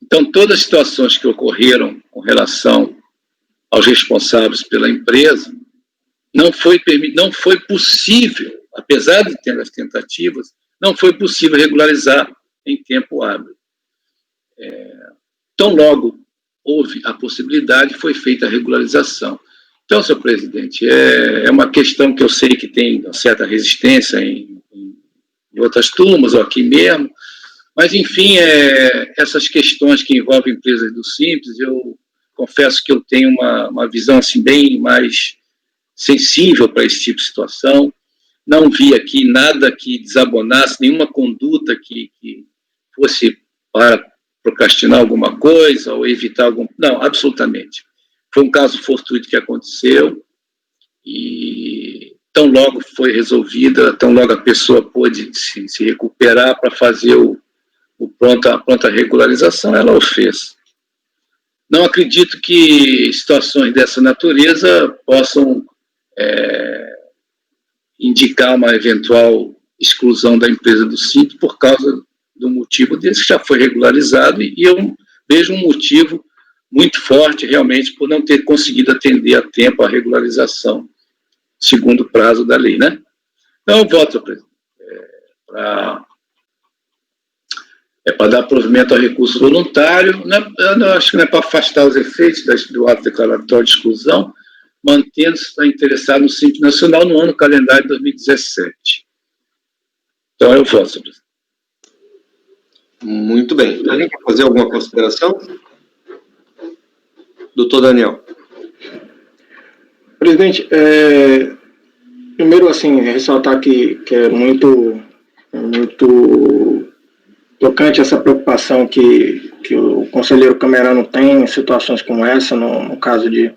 Então, todas as situações que ocorreram com relação aos responsáveis pela empresa, não foi possível, apesar de ter as tentativas, não foi possível regularizar em tempo hábil. Tão logo houve a possibilidade, foi feita a regularização. Então, senhor presidente, é uma questão que eu sei que tem uma certa resistência em outras turmas, ou aqui mesmo, mas, enfim, essas questões que envolvem empresas do Simples, eu confesso que eu tenho uma visão assim, bem mais sensível para esse tipo de situação. Não vi aqui nada que desabonasse, nenhuma conduta que fosse para procrastinar alguma coisa ou evitar algum... Não, absolutamente. Foi um caso fortuito que aconteceu e tão logo foi resolvida, tão logo a pessoa pôde se recuperar para fazer a pronta regularização, ela o fez. Não acredito que situações dessa natureza possam indicar uma eventual exclusão da empresa do Simples por causa do motivo desse que já foi regularizado, e eu vejo um motivo muito forte, realmente, por não ter conseguido atender a tempo a regularização, segundo o prazo da lei, né? Então, eu voto, presidente, para dar provimento ao recurso voluntário, eu acho que não é para afastar os efeitos do ato declaratório de exclusão, mantendo-se interessado no Simples Nacional no ano calendário de 2017. Então, eu voto, presidente. Muito bem. Alguém quer fazer alguma consideração? Doutor Daniel. Presidente, primeiro, assim, ressaltar que é muito tocante essa preocupação que o conselheiro Camerano tem em situações como essa, no caso de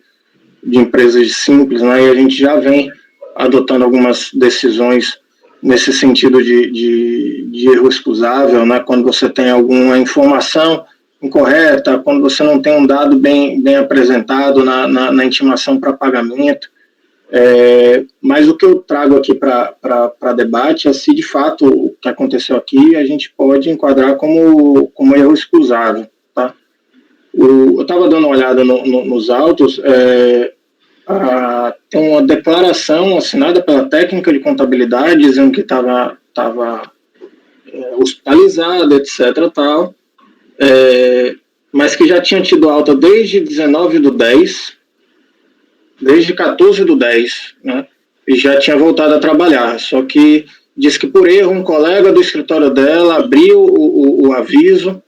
empresas simples, né, e a gente já vem adotando algumas decisões nesse sentido de erro excusável, né, quando você tem alguma informação incorreta, quando você não tem um dado bem apresentado na intimação para pagamento, Mas o que eu trago aqui para debate é se, de fato, o que aconteceu aqui a gente pode enquadrar como erro excusável. Tá? Eu estava dando uma olhada nos autos, tem uma declaração assinada pela técnica de contabilidade dizendo que estava hospitalizado, etc. Tal, mas que já tinha tido alta desde 19/10, desde 14/10, né, e já tinha voltado a trabalhar, só que diz que por erro um colega do escritório dela abriu o aviso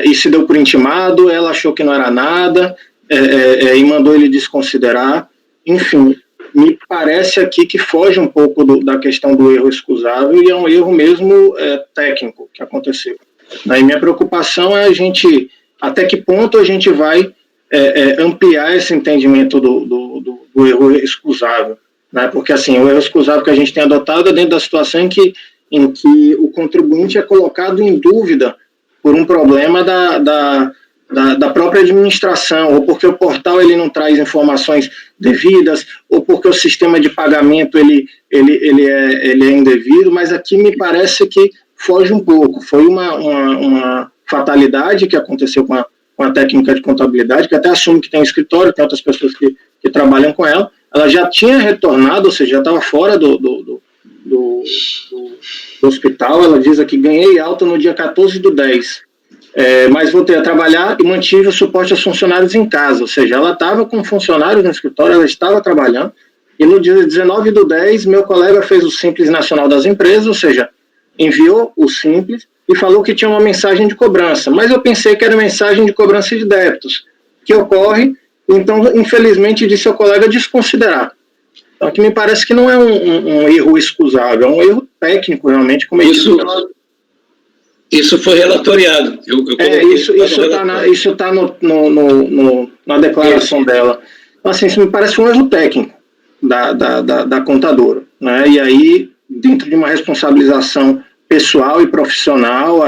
e se deu por intimado, ela achou que não era nada e mandou ele desconsiderar. Enfim, me parece aqui que foge um pouco da questão do erro excusável e é um erro mesmo técnico que aconteceu. E minha preocupação é até que ponto a gente vai ampliar esse entendimento do erro excusável, né? Porque assim, o erro excusável que a gente tem adotado é dentro da situação em que o contribuinte é colocado em dúvida por um problema da própria administração, ou porque o portal ele não traz informações devidas, ou porque o sistema de pagamento ele é indevido, mas aqui me parece que foge um pouco. Foi uma fatalidade que aconteceu com a técnica de contabilidade, que até assume que tem um escritório, tem outras pessoas que trabalham com ela. Ela já tinha retornado, ou seja, já estava fora do hospital. Ela diz aqui, ganhei alta no dia 14/10, mas voltei a trabalhar e mantive o suporte aos funcionários em casa, ou seja, ela estava com funcionários no escritório, ela estava trabalhando, e no dia 19/10, meu colega fez o Simples Nacional das Empresas, ou seja, enviou o Simples e falou que tinha uma mensagem de cobrança, mas eu pensei que era mensagem de cobrança de débitos, que ocorre, então, infelizmente, disse ao colega desconsiderar. Então, aqui me parece que não é um erro excusável, é um erro técnico, realmente, cometido. Isso foi relatoriado. Isso está na declaração dela. Então, assim, isso me parece um erro técnico da contadora, né? E aí, dentro de uma responsabilização pessoal e profissional,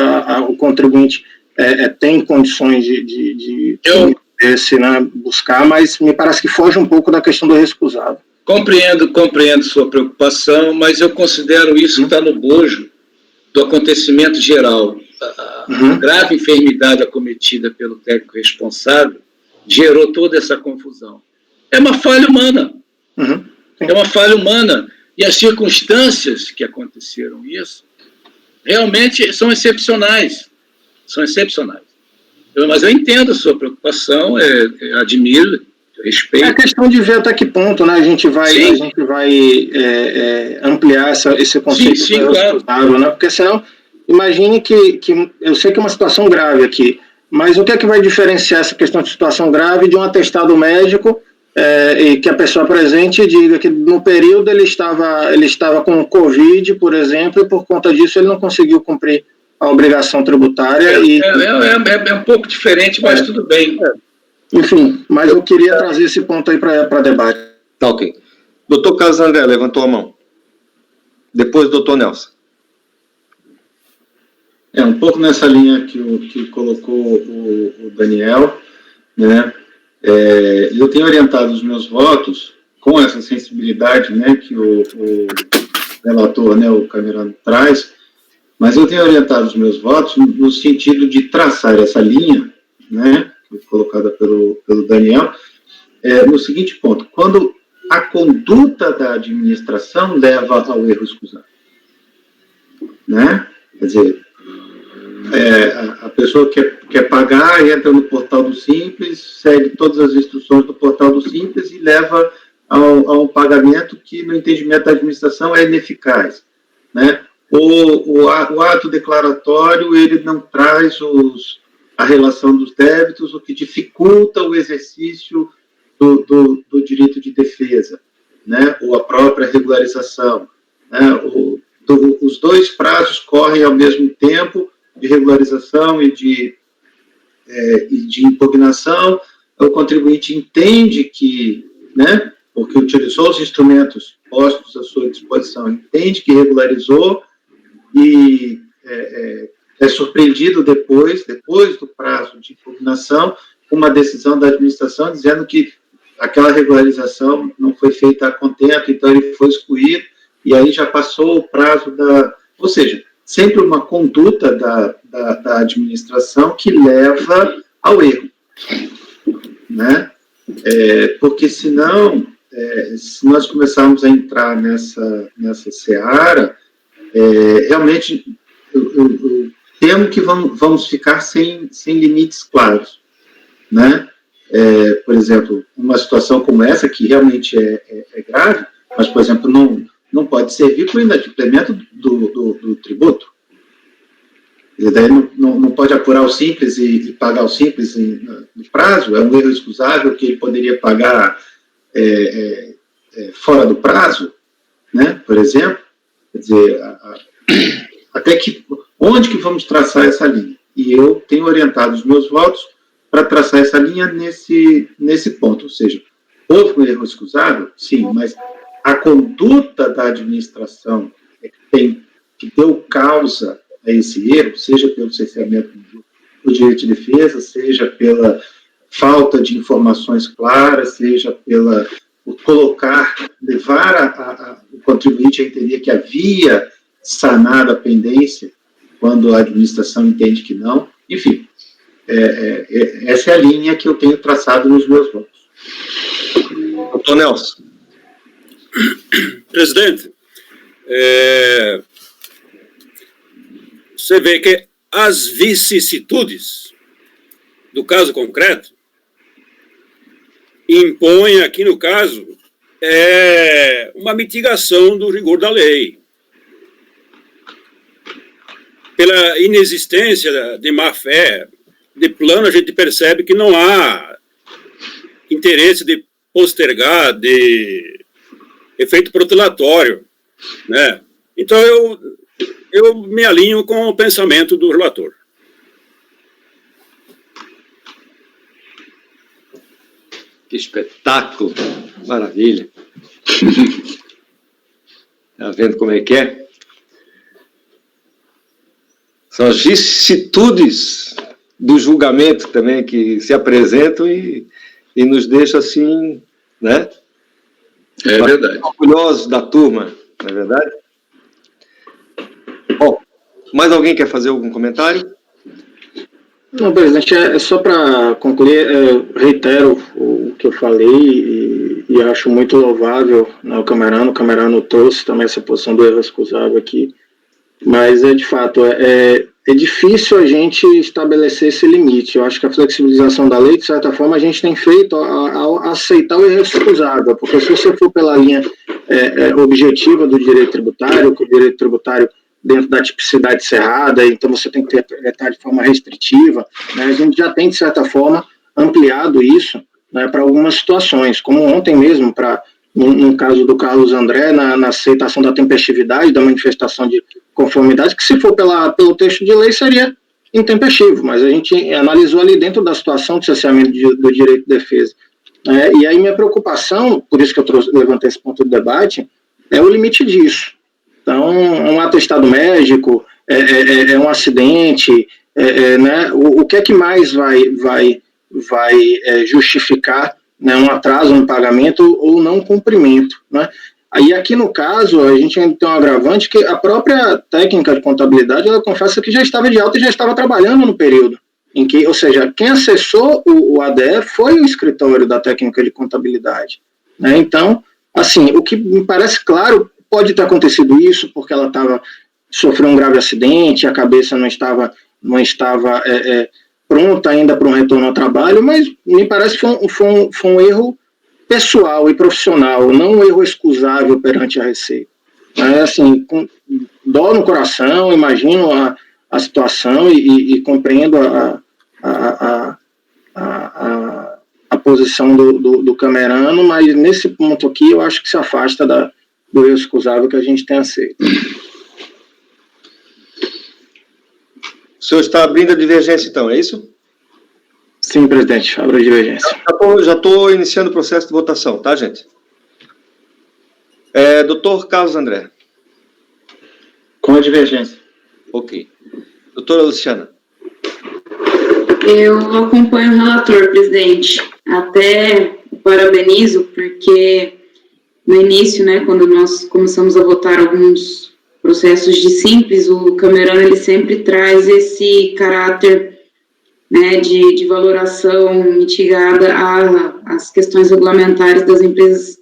o contribuinte tem condições de buscar, mas me parece que foge um pouco da questão do excusável. Compreendo sua preocupação, mas eu considero isso que está no bojo do acontecimento geral. A grave enfermidade acometida pelo técnico responsável gerou toda essa confusão. É uma falha humana. É uma falha humana. E as circunstâncias que aconteceram isso realmente são excepcionais. São excepcionais. Mas eu entendo a sua preocupação, admiro, respeito. É a questão de ver até que ponto, né, a gente vai ampliar esse conceito. Sim, claro. Né? Porque senão, imagine que eu sei que é uma situação grave aqui, mas o que é que vai diferenciar essa questão de situação grave de um atestado médico e que a pessoa presente diga que no período ele estava com Covid, por exemplo, e por conta disso ele não conseguiu cumprir a obrigação tributária. É um pouco diferente, mas tudo bem. Enfim, mas eu queria trazer esse ponto aí para debate. Tá, ok. Doutor Carlos André, levantou a mão. Depois, doutor Nelson. Um pouco nessa linha que colocou o Daniel, né? Eu tenho orientado os meus votos com essa sensibilidade, né, que o relator, né, o Camerano, traz, mas eu tenho orientado os meus votos no sentido de traçar essa linha, né, colocada pelo Daniel, no seguinte ponto: quando a conduta da administração leva ao erro excusável, né? Quer dizer, a pessoa quer pagar, entra no portal do Simples, segue todas as instruções do portal do Simples e leva a um pagamento que, no entendimento da administração, é ineficaz, né? O ato declaratório, ele não traz a relação dos débitos, o que dificulta o exercício do direito de defesa, né? Ou a própria regularização, né? Os dois prazos correm ao mesmo tempo, de regularização e de impugnação. O contribuinte entende que, né, porque utilizou os instrumentos postos à sua disposição, entende que regularizou e é surpreendido depois do prazo de impugnação, com uma decisão da administração dizendo que aquela regularização não foi feita a contento, então ele foi excluído, e aí já passou o prazo da... Ou seja, sempre uma conduta da administração que leva ao erro, né? Porque senão, se nós começarmos a entrar nessa seara, realmente eu temo que vamos ficar sem limites claros, né? Por exemplo, uma situação como essa, que realmente é grave, mas, por exemplo, não pode servir para o inadimplemento do tributo. E daí não pode apurar o simples e pagar o simples no prazo, é um erro excusável que ele poderia pagar fora do prazo, né, por exemplo. Quer dizer, onde que vamos traçar essa linha? E eu tenho orientado os meus votos para traçar essa linha nesse ponto, ou seja, houve um erro excusável? Sim, mas a conduta da administração que deu causa a esse erro, seja pelo cerceamento do direito de defesa, seja pela falta de informações claras, seja por levar o contribuinte a entender que havia sanado a pendência, quando a administração entende que não. Enfim, essa é a linha que eu tenho traçado nos meus votos. Doutor Nelson. Presidente, você vê que as vicissitudes do caso concreto impõem aqui, no caso, uma mitigação do rigor da lei. Pela inexistência de má-fé, de plano, a gente percebe que não há interesse de postergar, de efeito protelatório, né? Então, eu me alinho com o pensamento do relator. Que espetáculo! Maravilha! Está vendo como é que é? São as vicissitudes do julgamento também que se apresentam e nos deixam assim, né? É verdade. Orgulhosos da turma, não é verdade? Bom, mais alguém quer fazer algum comentário? Não, presidente, só para concluir, reitero o que eu falei e acho muito louvável, né, o Camerano trouxe também essa posição do erro excusável aqui, mas de fato, é difícil a gente estabelecer esse limite. Eu acho que a flexibilização da lei, de certa forma, a gente tem feito ao aceitar o erro excusável, porque se você for pela linha objetiva do direito tributário, que o direito tributário dentro da tipicidade cerrada, então você tem que tratar de forma restritiva, né, a gente já tem, de certa forma, ampliado isso, né, para algumas situações, como ontem mesmo, no caso do Carlos André, na aceitação da tempestividade, da manifestação de conformidade, que se for pelo texto de lei seria intempestivo, mas a gente analisou ali dentro da situação de cerceamento do direito de defesa. E aí minha preocupação, por isso que eu levantei esse ponto do debate, é o limite disso. Então, um atestado médico, um acidente, né, o que é que mais vai justificar, né, um atraso no pagamento ou não cumprimento, né? Aí aqui no caso, a gente ainda tem um agravante que a própria técnica de contabilidade, ela confessa que já estava de alta e já estava trabalhando no período em que, ou seja, quem acessou o ADE foi o escritório da técnica de contabilidade, né? Então, assim, o que me parece claro, pode ter acontecido isso porque ela sofreu um grave acidente, a cabeça não estava pronta ainda para um retorno ao trabalho, mas me parece que foi um erro pessoal e profissional, não um erro excusável perante a Receita. Assim, com dó no coração, imagino a situação e compreendo a posição do Camerano, mas nesse ponto aqui eu acho que se afasta do erro excusável que a gente tem aceito. O senhor está abrindo a divergência, então, é isso? Sim, presidente, abro a divergência. Já estou iniciando o processo de votação, tá, gente? Doutor Carlos André. Com a divergência. Ok. Doutora Luciana. Eu acompanho o relator, presidente. Até parabenizo, porque no início, né, quando nós começamos a votar alguns processos de simples, o Camerano, ele sempre traz esse caráter, né, de valoração mitigada às questões regulamentares das empresas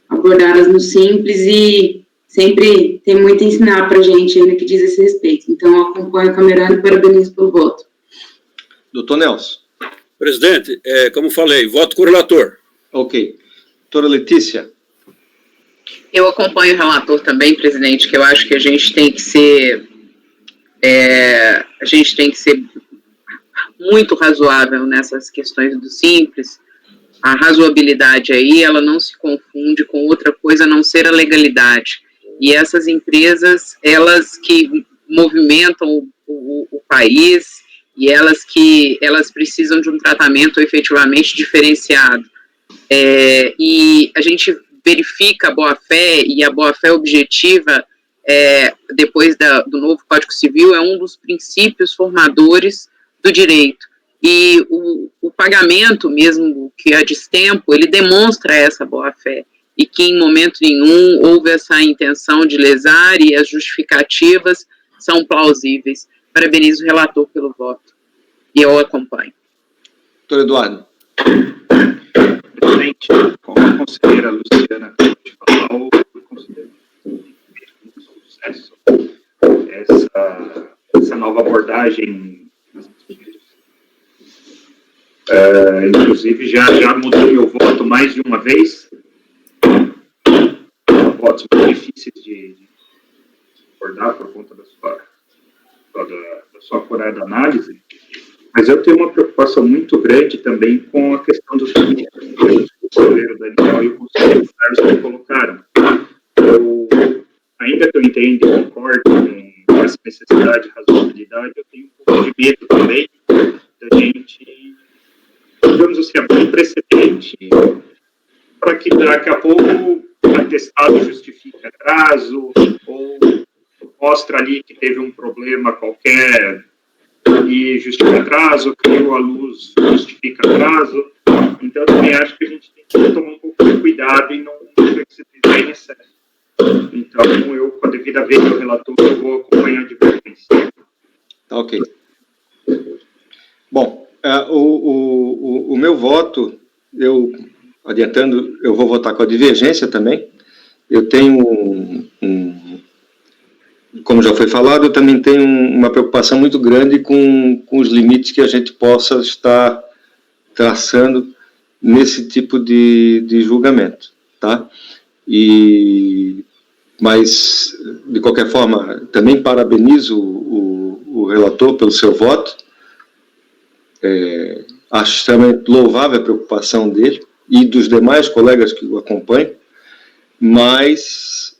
abordadas no simples, e sempre tem muito a ensinar para a gente ainda que diz esse respeito. Então, eu acompanho o Camerano e parabenizo pelo voto. Doutor Nelson. Presidente, como falei, voto com o relator. Ok. Doutora Letícia. Eu acompanho o relator também, presidente, que eu acho que a gente tem que ser muito razoável nessas questões do simples. A razoabilidade aí, ela não se confunde com outra coisa a não ser a legalidade. E essas empresas, elas que movimentam o país, e elas precisam de um tratamento efetivamente diferenciado. E a gente verifica a boa-fé, e a boa-fé objetiva, depois do novo Código Civil, é um dos princípios formadores do direito. E o pagamento, mesmo que a destempo, ele demonstra essa boa-fé, e que em momento nenhum houve essa intenção de lesar, e as justificativas são plausíveis. Parabenizo o relator pelo voto, e eu acompanho. Doutor Eduardo. Presidente, como a conselheira Luciana acabou de falar, eu considero um sucesso essa nova abordagem. Inclusive, já mudou meu voto mais de uma vez. Votos muito difíceis de abordar por conta da sua apurada análise. Mas eu tenho uma preocupação muito grande também com a questão dos limites que o conselheiro Daniel e o conselheiro Carlos colocaram. Ainda que eu entenda e concordo com essa necessidade de razoabilidade, eu tenho um pouco de medo também da gente, digamos assim, abrir um precedente para que daqui a pouco o atestado justifique atraso, ou mostra ali que teve um problema qualquer e justifica atraso, criou a luz, justifica atraso. Então, eu também acho que a gente tem que tomar um pouco de cuidado e não flexibilizar em excesso. Então, eu, com a devida vez do relator, eu vou acompanhar a divergência. Tá ok. Bom, o meu voto, adiantando, eu vou votar com a divergência também. Eu tenho como já foi falado, eu também tenho uma preocupação muito grande com os limites que a gente possa estar traçando nesse tipo de julgamento, tá? Mas, de qualquer forma, também parabenizo o relator pelo seu voto. Acho extremamente louvável a preocupação dele e dos demais colegas que o acompanham, mas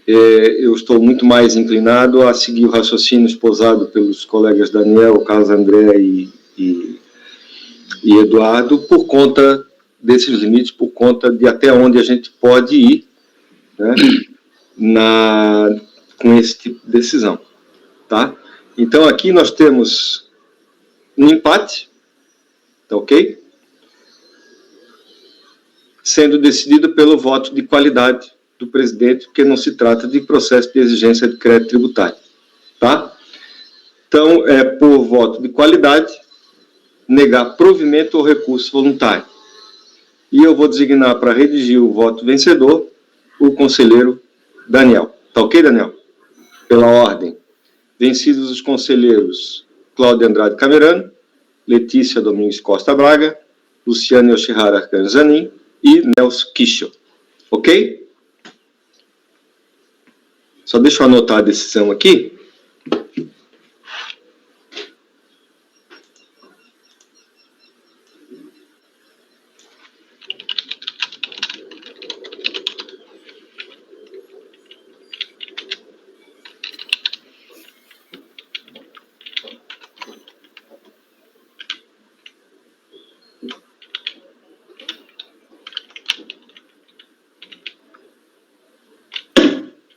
eu estou muito mais inclinado a seguir o raciocínio esposado pelos colegas Daniel, Carlos André e Eduardo, por conta desses limites, por conta de até onde a gente pode ir, né, com esse tipo de decisão. Tá? Então, aqui nós temos um empate, tá ok? Sendo decidido pelo voto de qualidade do presidente, porque não se trata de processo de exigência de crédito tributário, tá? Então, por voto de qualidade, negar provimento ou recurso voluntário. E eu vou designar para redigir o voto vencedor o conselheiro Daniel. Tá ok, Daniel? Pela ordem. Vencidos os conselheiros Cláudio Andrade Camerano, Letícia Domingues Costa Braga, Luciane Yoshihara Arcanzanin e Nelson Kischel. Ok? Só deixa eu anotar a decisão aqui.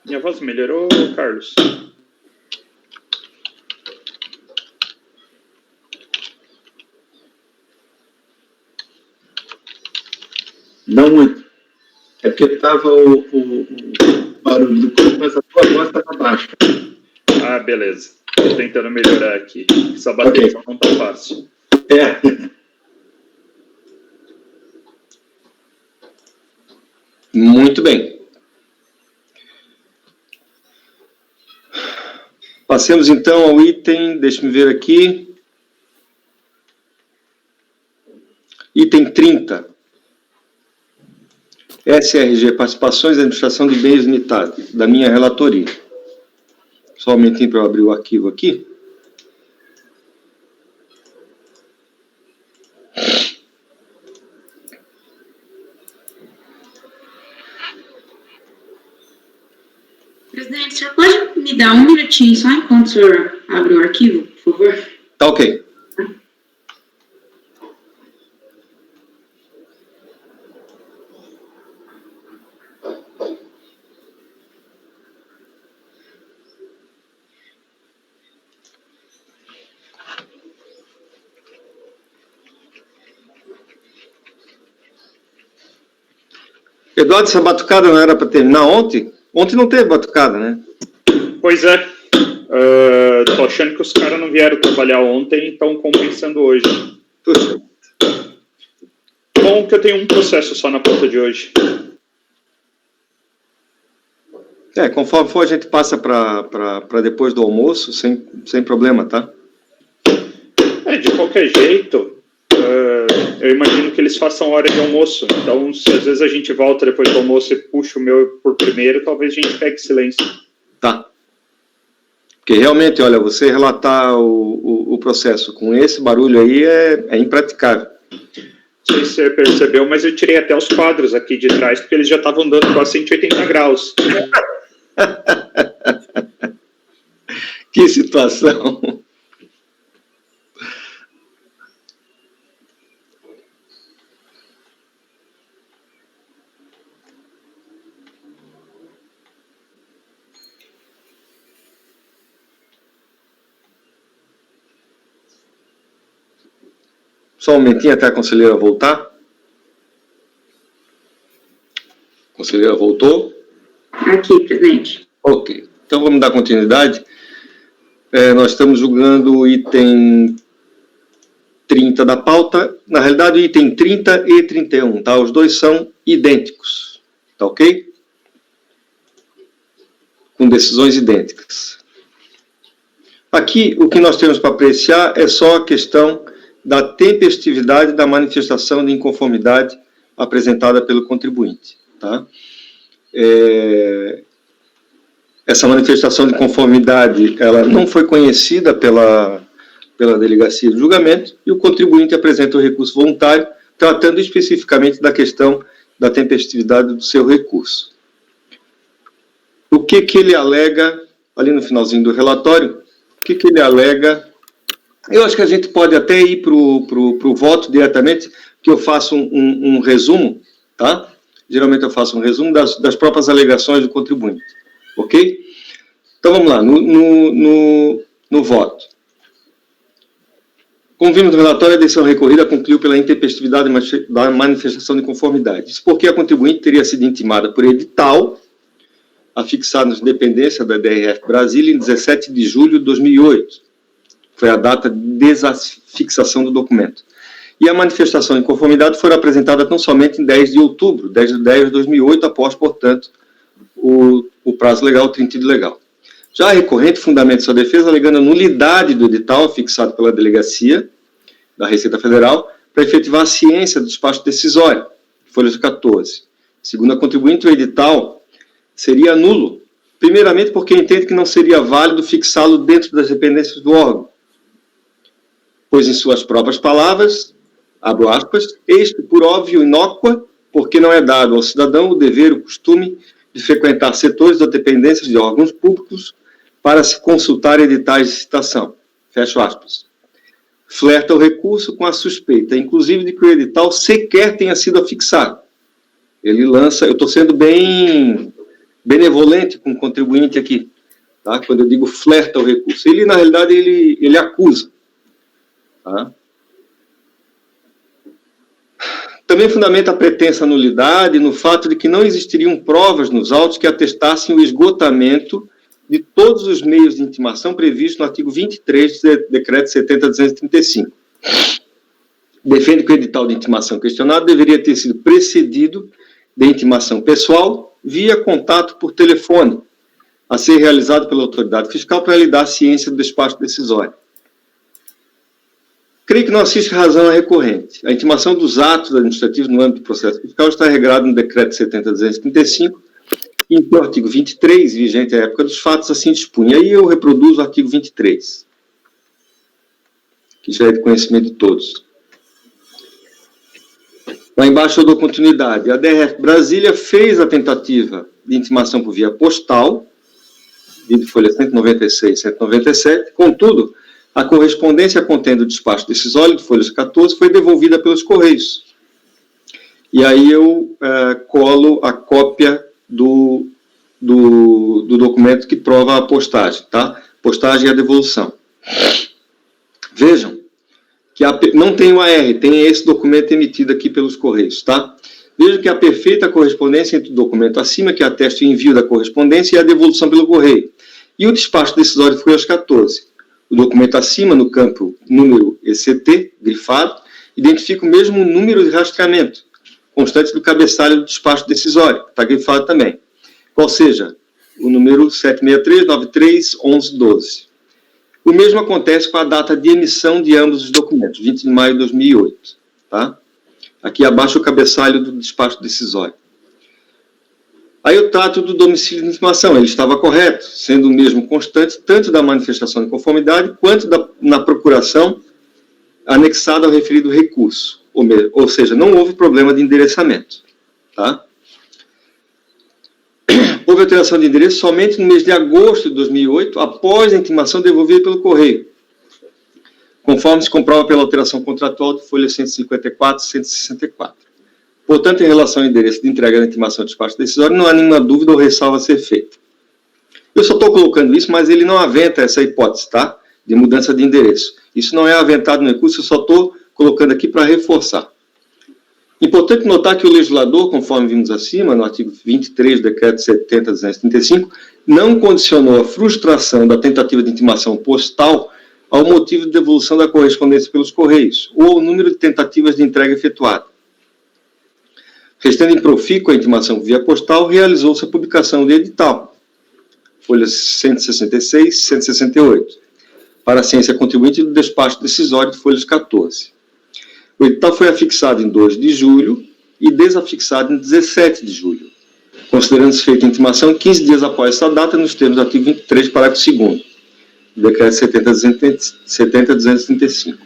Minha voz melhorou, Carlos? Não muito. É porque estava o barulho do corpo, mas a tua voz estava baixa. Ah, beleza. Estou tentando melhorar aqui. Essa bateria não tá fácil. É. Muito bem. Passemos então ao item, deixe-me ver aqui. Item 30. SRG, Participações da Administração de Bens Limitados, da minha relatoria. Só um momentinho para eu abrir o arquivo aqui. Presidente, o senhor pode me dar um minutinho só enquanto o senhor abre o arquivo, por favor? Tá ok. Eduardo, essa batucada não era para terminar ontem? Ontem não teve batucada, né? Pois é. Tô achando que os caras não vieram trabalhar ontem e estão compensando hoje. Puxa. Bom que eu tenho um processo só na ponta de hoje. Conforme for, a gente passa para depois do almoço, sem problema, tá? De qualquer jeito, eu imagino que eles façam hora de almoço. Então, se às vezes a gente volta depois do almoço e puxa o meu por primeiro, talvez a gente pegue silêncio. Tá. Porque realmente, olha, você relatar o processo com esse barulho aí é impraticável. Não sei se você percebeu, mas eu tirei até os quadros aqui de trás, porque eles já estavam dando quase 180 graus. Que situação. Só um momentinho até a conselheira voltar. A conselheira voltou? Aqui, presidente. Ok. Então vamos dar continuidade. Nós estamos julgando o item 30 da pauta. Na realidade, o item 30 e 31, tá? Os dois são idênticos. Tá ok? Com decisões idênticas. Aqui, o que nós temos para apreciar é só a questão da tempestividade da manifestação de inconformidade apresentada pelo contribuinte. Tá? Essa manifestação de conformidade ela não foi conhecida pela delegacia de julgamento e o contribuinte apresenta o recurso voluntário, tratando especificamente da questão da tempestividade do seu recurso. O que ele alega, ali no finalzinho do relatório, o que ele alega. Eu acho que a gente pode até ir para o voto diretamente, que eu faço um resumo, tá? Geralmente eu faço um resumo das próprias alegações do contribuinte, ok? Então vamos lá, no voto. Como vimos no relatório, a decisão recorrida concluiu pela intempestividade da manifestação de conformidade. Isso porque a contribuinte teria sido intimada por edital, afixado nas dependências da DRF Brasília em 17 de julho de 2008. Foi a data de desafixação do documento. E a manifestação de conformidade foi apresentada tão somente em 10 de outubro, 10 de 10 de 2008, após, portanto, o prazo legal, o 30 legal. Já a recorrente fundamenta sua defesa alegando a nulidade do edital fixado pela delegacia da Receita Federal para efetivar a ciência do despacho decisório, folha 14. Segundo a contribuinte, o edital seria nulo, primeiramente porque entende que não seria válido fixá-lo dentro das dependências do órgão, pois, em suas próprias palavras, abro aspas, este, por óbvio, inócua, porque não é dado ao cidadão o dever, o costume de frequentar setores ou dependências de órgãos públicos para se consultar editais de citação. Fecho aspas. Flerta o recurso com a suspeita, inclusive, de que o edital sequer tenha sido afixado. Ele lança, eu estou sendo bem benevolente com o contribuinte aqui, tá? Quando eu digo flerta o recurso. Ele, na realidade, ele acusa. Tá? Também fundamenta a pretensa nulidade no fato de que não existiriam provas nos autos que atestassem o esgotamento de todos os meios de intimação previstos no artigo 23 do Decreto 70.235. Defende que o edital de intimação questionado deveria ter sido precedido de intimação pessoal via contato por telefone, a ser realizado pela autoridade fiscal para lhe dar ciência do despacho decisório. Creio que não assiste razão à recorrente. A intimação dos atos administrativos no âmbito do processo fiscal está regrada no Decreto 70.235, em que o artigo 23, vigente à época dos fatos, assim dispunha. Aí eu reproduzo o artigo 23, que já é de conhecimento de todos. Lá embaixo eu dou continuidade. A DRF Brasília fez a tentativa de intimação por via postal, de folha 196 e 197, contudo, a correspondência contendo o despacho decisório de folhas 14 foi devolvida pelos Correios. E aí eu colo a cópia do documento que prova a postagem, tá? Postagem e a devolução. Vejam que não tem o AR, tem esse documento emitido aqui pelos Correios, tá? Vejam que há perfeita correspondência entre o documento acima, que atesta o envio da correspondência, e a devolução pelo Correio. E o despacho decisório de folhas 14. O documento acima, no campo número ECT, grifado, identifica o mesmo número de rastreamento, constante do cabeçalho do despacho decisório, está grifado também. Qual seja, o número 763-93-11-12. O mesmo acontece com a data de emissão de ambos os documentos, 20 de maio de 2008. Tá? Aqui abaixo o cabeçalho do despacho decisório. Aí eu trato do domicílio de intimação, ele estava correto, sendo o mesmo constante, tanto da manifestação de conformidade, quanto na procuração anexada ao referido recurso. Ou seja, não houve problema de endereçamento. Tá? Houve alteração de endereço somente no mês de agosto de 2008, após a intimação devolvida pelo Correio, conforme se comprova pela alteração contratual de folha 154 e 164. Portanto, em relação ao endereço de entrega da intimação de despacho decisório, não há nenhuma dúvida ou ressalva a ser feita. Eu só estou colocando isso, mas ele não aventa essa hipótese, tá? De mudança de endereço. Isso não é aventado no recurso, eu só estou colocando aqui para reforçar. Importante notar que o legislador, conforme vimos acima, no artigo 23 do Decreto 70.235, não condicionou a frustração da tentativa de intimação postal ao motivo de devolução da correspondência pelos Correios, ou ao número de tentativas de entrega efetuada. Restando improfícua a intimação via postal, realizou-se a publicação de edital, folhas 166 e 168, para a ciência contribuinte do despacho decisório de folhas 14. O edital foi afixado em 2 de julho e desafixado em 17 de julho, considerando-se feita a intimação 15 dias após essa data, nos termos do artigo 23, parágrafo 2º, do Decreto 70.235.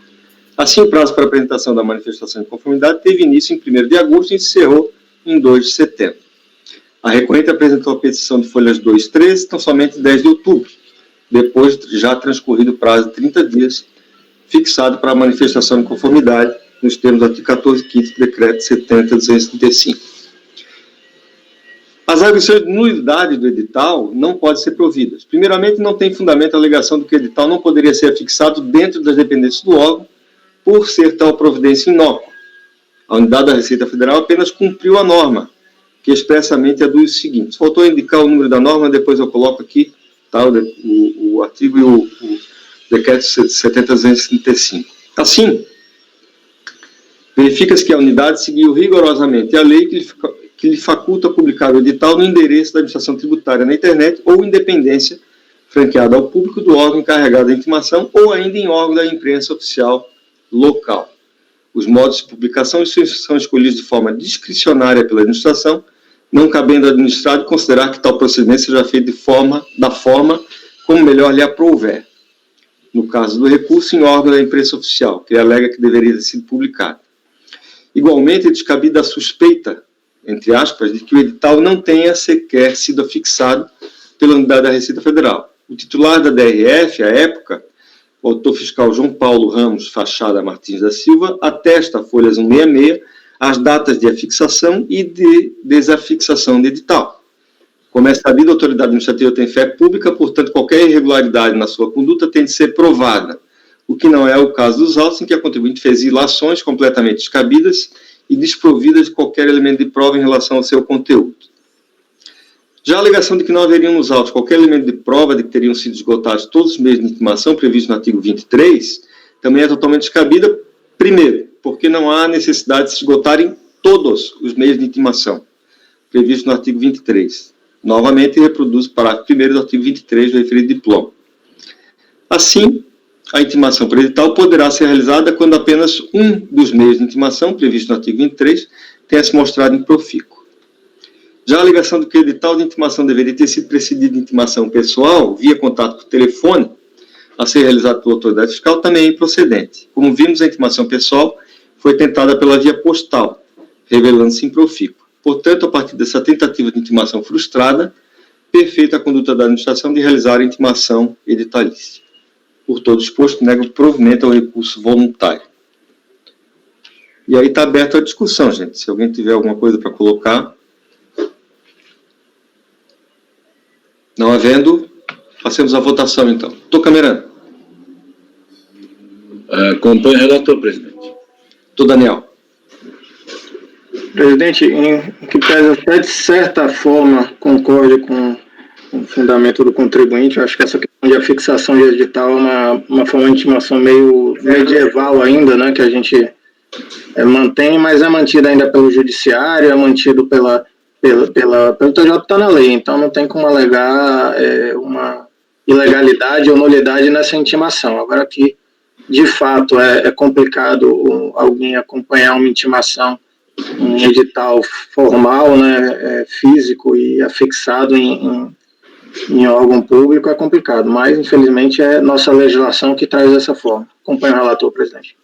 Assim, o prazo para apresentação da manifestação de conformidade teve início em 1º de agosto e encerrou em 2 de setembro. A recorrente apresentou a petição de folhas 2 e 13, então somente 10 de outubro, depois já transcorrido o prazo de 30 dias, fixado para a manifestação de conformidade, nos termos do artigo 14º do Decreto 70.235. As arguições de nulidade do edital não podem ser providas. Primeiramente, não tem fundamento a alegação de que o edital não poderia ser afixado dentro das dependências do órgão, por ser tal providência inócua. A unidade da Receita Federal apenas cumpriu a norma, que expressamente aduz o seguinte. Faltou indicar o número da norma, depois eu coloco aqui tá, o artigo e o Decreto 70.235. Assim, verifica-se que a unidade seguiu rigorosamente a lei que lhe faculta publicar o edital no endereço da administração tributária na internet ou independência franqueada ao público do órgão encarregado da intimação ou ainda em órgão da imprensa oficial local. Os modos de publicação são escolhidos de forma discricionária pela administração, não cabendo ao administrado considerar que tal procedimento seja feito da forma como melhor lhe aprouver. No caso do recurso, em órgão da imprensa oficial, que alega que deveria ter sido publicado. Igualmente, é descabida a suspeita, entre aspas, de que o edital não tenha sequer sido afixado pela unidade da Receita Federal. O titular da DRF, à época, o autor fiscal João Paulo Ramos Fachada Martins da Silva, atesta a folhas 166 as datas de afixação e de desafixação de edital. Como é sabido, a autoridade administrativa tem fé pública, portanto, qualquer irregularidade na sua conduta tem de ser provada, o que não é o caso dos autos em que a contribuinte fez ilações completamente descabidas e desprovida de qualquer elemento de prova em relação ao seu conteúdo. Já a alegação de que não haveriam nos autos qualquer elemento de prova de que teriam sido esgotados todos os meios de intimação previstos no artigo 23, também é totalmente descabida, primeiro, porque não há necessidade de se esgotarem todos os meios de intimação previstos no artigo 23. Novamente, reproduz o parágrafo 1º do artigo 23 do referido diploma. Assim, a intimação por edital poderá ser realizada quando apenas um dos meios de intimação previsto no artigo 23 tenha se mostrado improfícuo. Já a alegação de que o edital de intimação deveria ter sido precedido de intimação pessoal via contato por telefone a ser realizado pela autoridade fiscal também é improcedente. Como vimos, a intimação pessoal foi tentada pela via postal, revelando-se improfícua. Portanto, a partir dessa tentativa de intimação frustrada, perfeita a conduta da administração de realizar a intimação editalícia. Por todo exposto, nego provimento ao recurso voluntário. E aí está aberta a discussão, gente. Se alguém tiver alguma coisa para colocar. Não havendo, passemos à votação, então. Doutor Camerano. Acompanho o relator, presidente. Doutor Daniel. Presidente, em que pese até de certa forma concorde com o fundamento do contribuinte, eu acho que essa questão de afixação de edital é uma forma de intimação meio medieval ainda, né, que a gente mantém, mas é mantida ainda pelo judiciário, é mantido pelo TJ, está na lei, então não tem como alegar uma ilegalidade ou nulidade nessa intimação. Agora que, de fato, é complicado alguém acompanhar uma intimação, um edital formal, né, físico e afixado em órgão público, é complicado, mas, infelizmente, é nossa legislação que traz dessa forma. Acompanho o relator, presidente.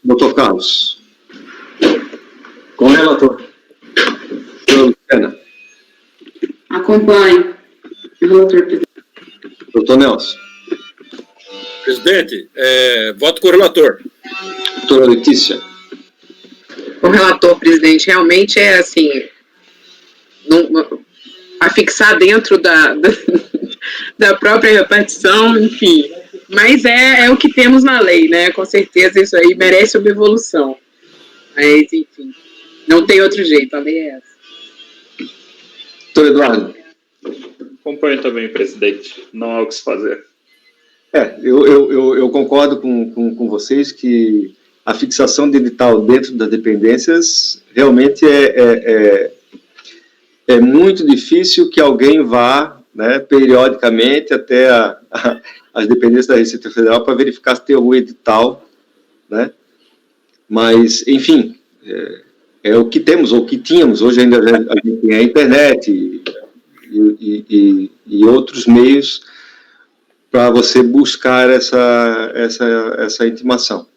Doutor Carlos. Com o relator. Doutora Luciana. Acompanho o relator, presidente. Doutor Nelson. Presidente, voto com o relator. Doutora Letícia. O relator, presidente, realmente é assim, afixar dentro da própria repartição, enfim. Mas é o que temos na lei, né? Com certeza isso aí merece uma evolução. Mas, enfim, não tem outro jeito, a lei é essa. Doutor Eduardo. Acompanho também, presidente. Não há o que se fazer. Eu concordo com vocês que a fixação de edital dentro das dependências realmente é muito difícil que alguém vá, né, periodicamente até as dependências da Receita Federal para verificar se tem algum edital, né? Mas, enfim, é o que temos, ou o que tínhamos. Hoje ainda a gente tem a internet e outros meios para você buscar essa intimação.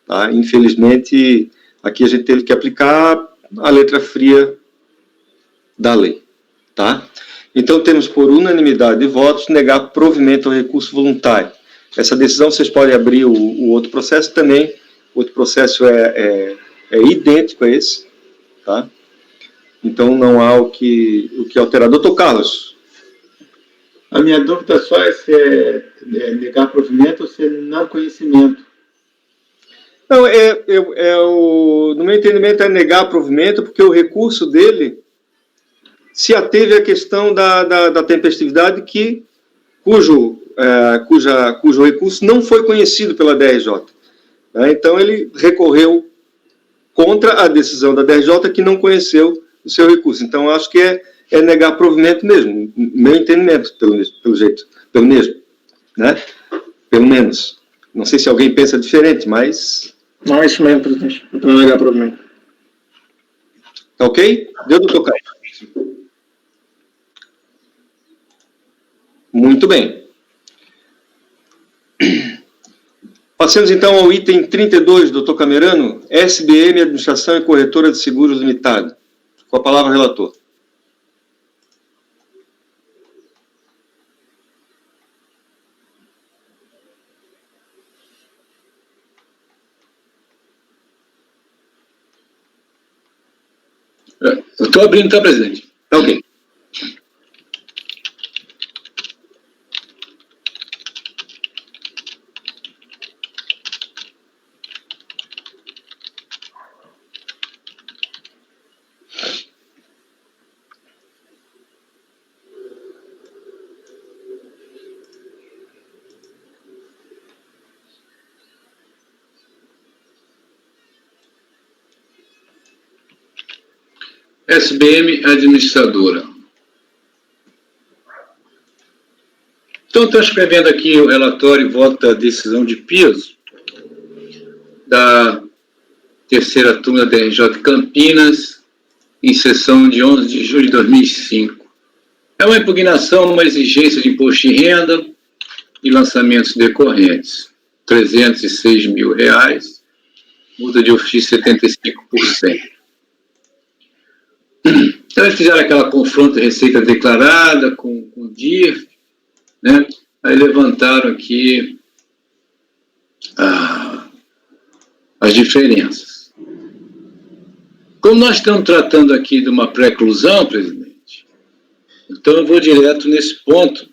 Tá? Infelizmente, aqui a gente teve que aplicar a letra fria da lei. Tá? Então, temos por unanimidade de votos negar provimento ao recurso voluntário. Essa decisão, vocês podem abrir o outro processo também. O outro processo é idêntico a esse. Tá? Então, não há o que alterar. Doutor Carlos. A minha dúvida só é se é negar provimento ou se é não conhecimento. Não, no meu entendimento é negar provimento, porque o recurso dele se ateve à questão da tempestividade cujo recurso não foi conhecido pela DRJ. Né? Então, ele recorreu contra a decisão da DRJ que não conheceu o seu recurso. Então, eu acho que é negar provimento mesmo, meu entendimento, pelo mesmo, né? Pelo menos. Não sei se alguém pensa diferente, mas... Não, é isso mesmo, presidente. Não negar provimento. Tá ok? Deu, doutor Caio? Muito bem. Passemos então ao item 32, doutor Camerano, SBM Administração e Corretora de Seguros Limitada. Com a palavra, relator. Eu estou abrindo, tá, presidente? Tá ok. SBM Administradora. Então, estou escrevendo aqui o relatório e voto da decisão de peso da terceira turma da DRJ Campinas, em sessão de 11 de julho de 2005. É uma impugnação, uma exigência de imposto de renda e lançamentos decorrentes. R$306 mil, multa de ofício 75%. Então, eles fizeram aquela confronto de receita declarada com o DIRF, né? Aí levantaram aqui as diferenças. Como nós estamos tratando aqui de uma pré-exclusão, presidente, então eu vou direto nesse ponto,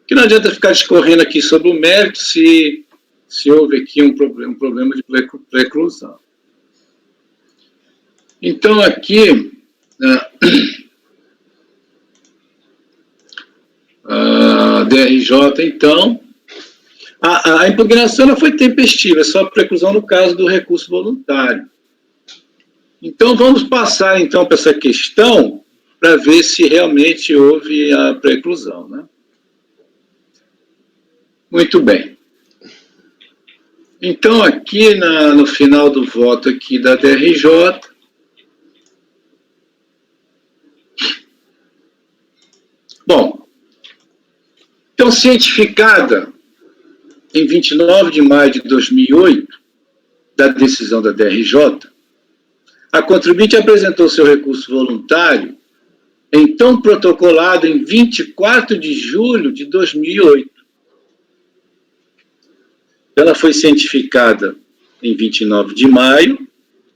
que não adianta ficar discorrendo aqui sobre o mérito se houve aqui um problema de pré-exclusão. Então, aqui, a DRJ, então, a impugnação ela foi tempestiva, é só preclusão no caso do recurso voluntário. Então, vamos passar, então, para essa questão, para ver se realmente houve a preclusão, né? Muito bem. Então, aqui no final do voto aqui da DRJ, bom, então, cientificada em 29 de maio de 2008, da decisão da DRJ, a contribuinte apresentou seu recurso voluntário, então protocolado em 24 de julho de 2008. Ela foi cientificada em 29 de maio,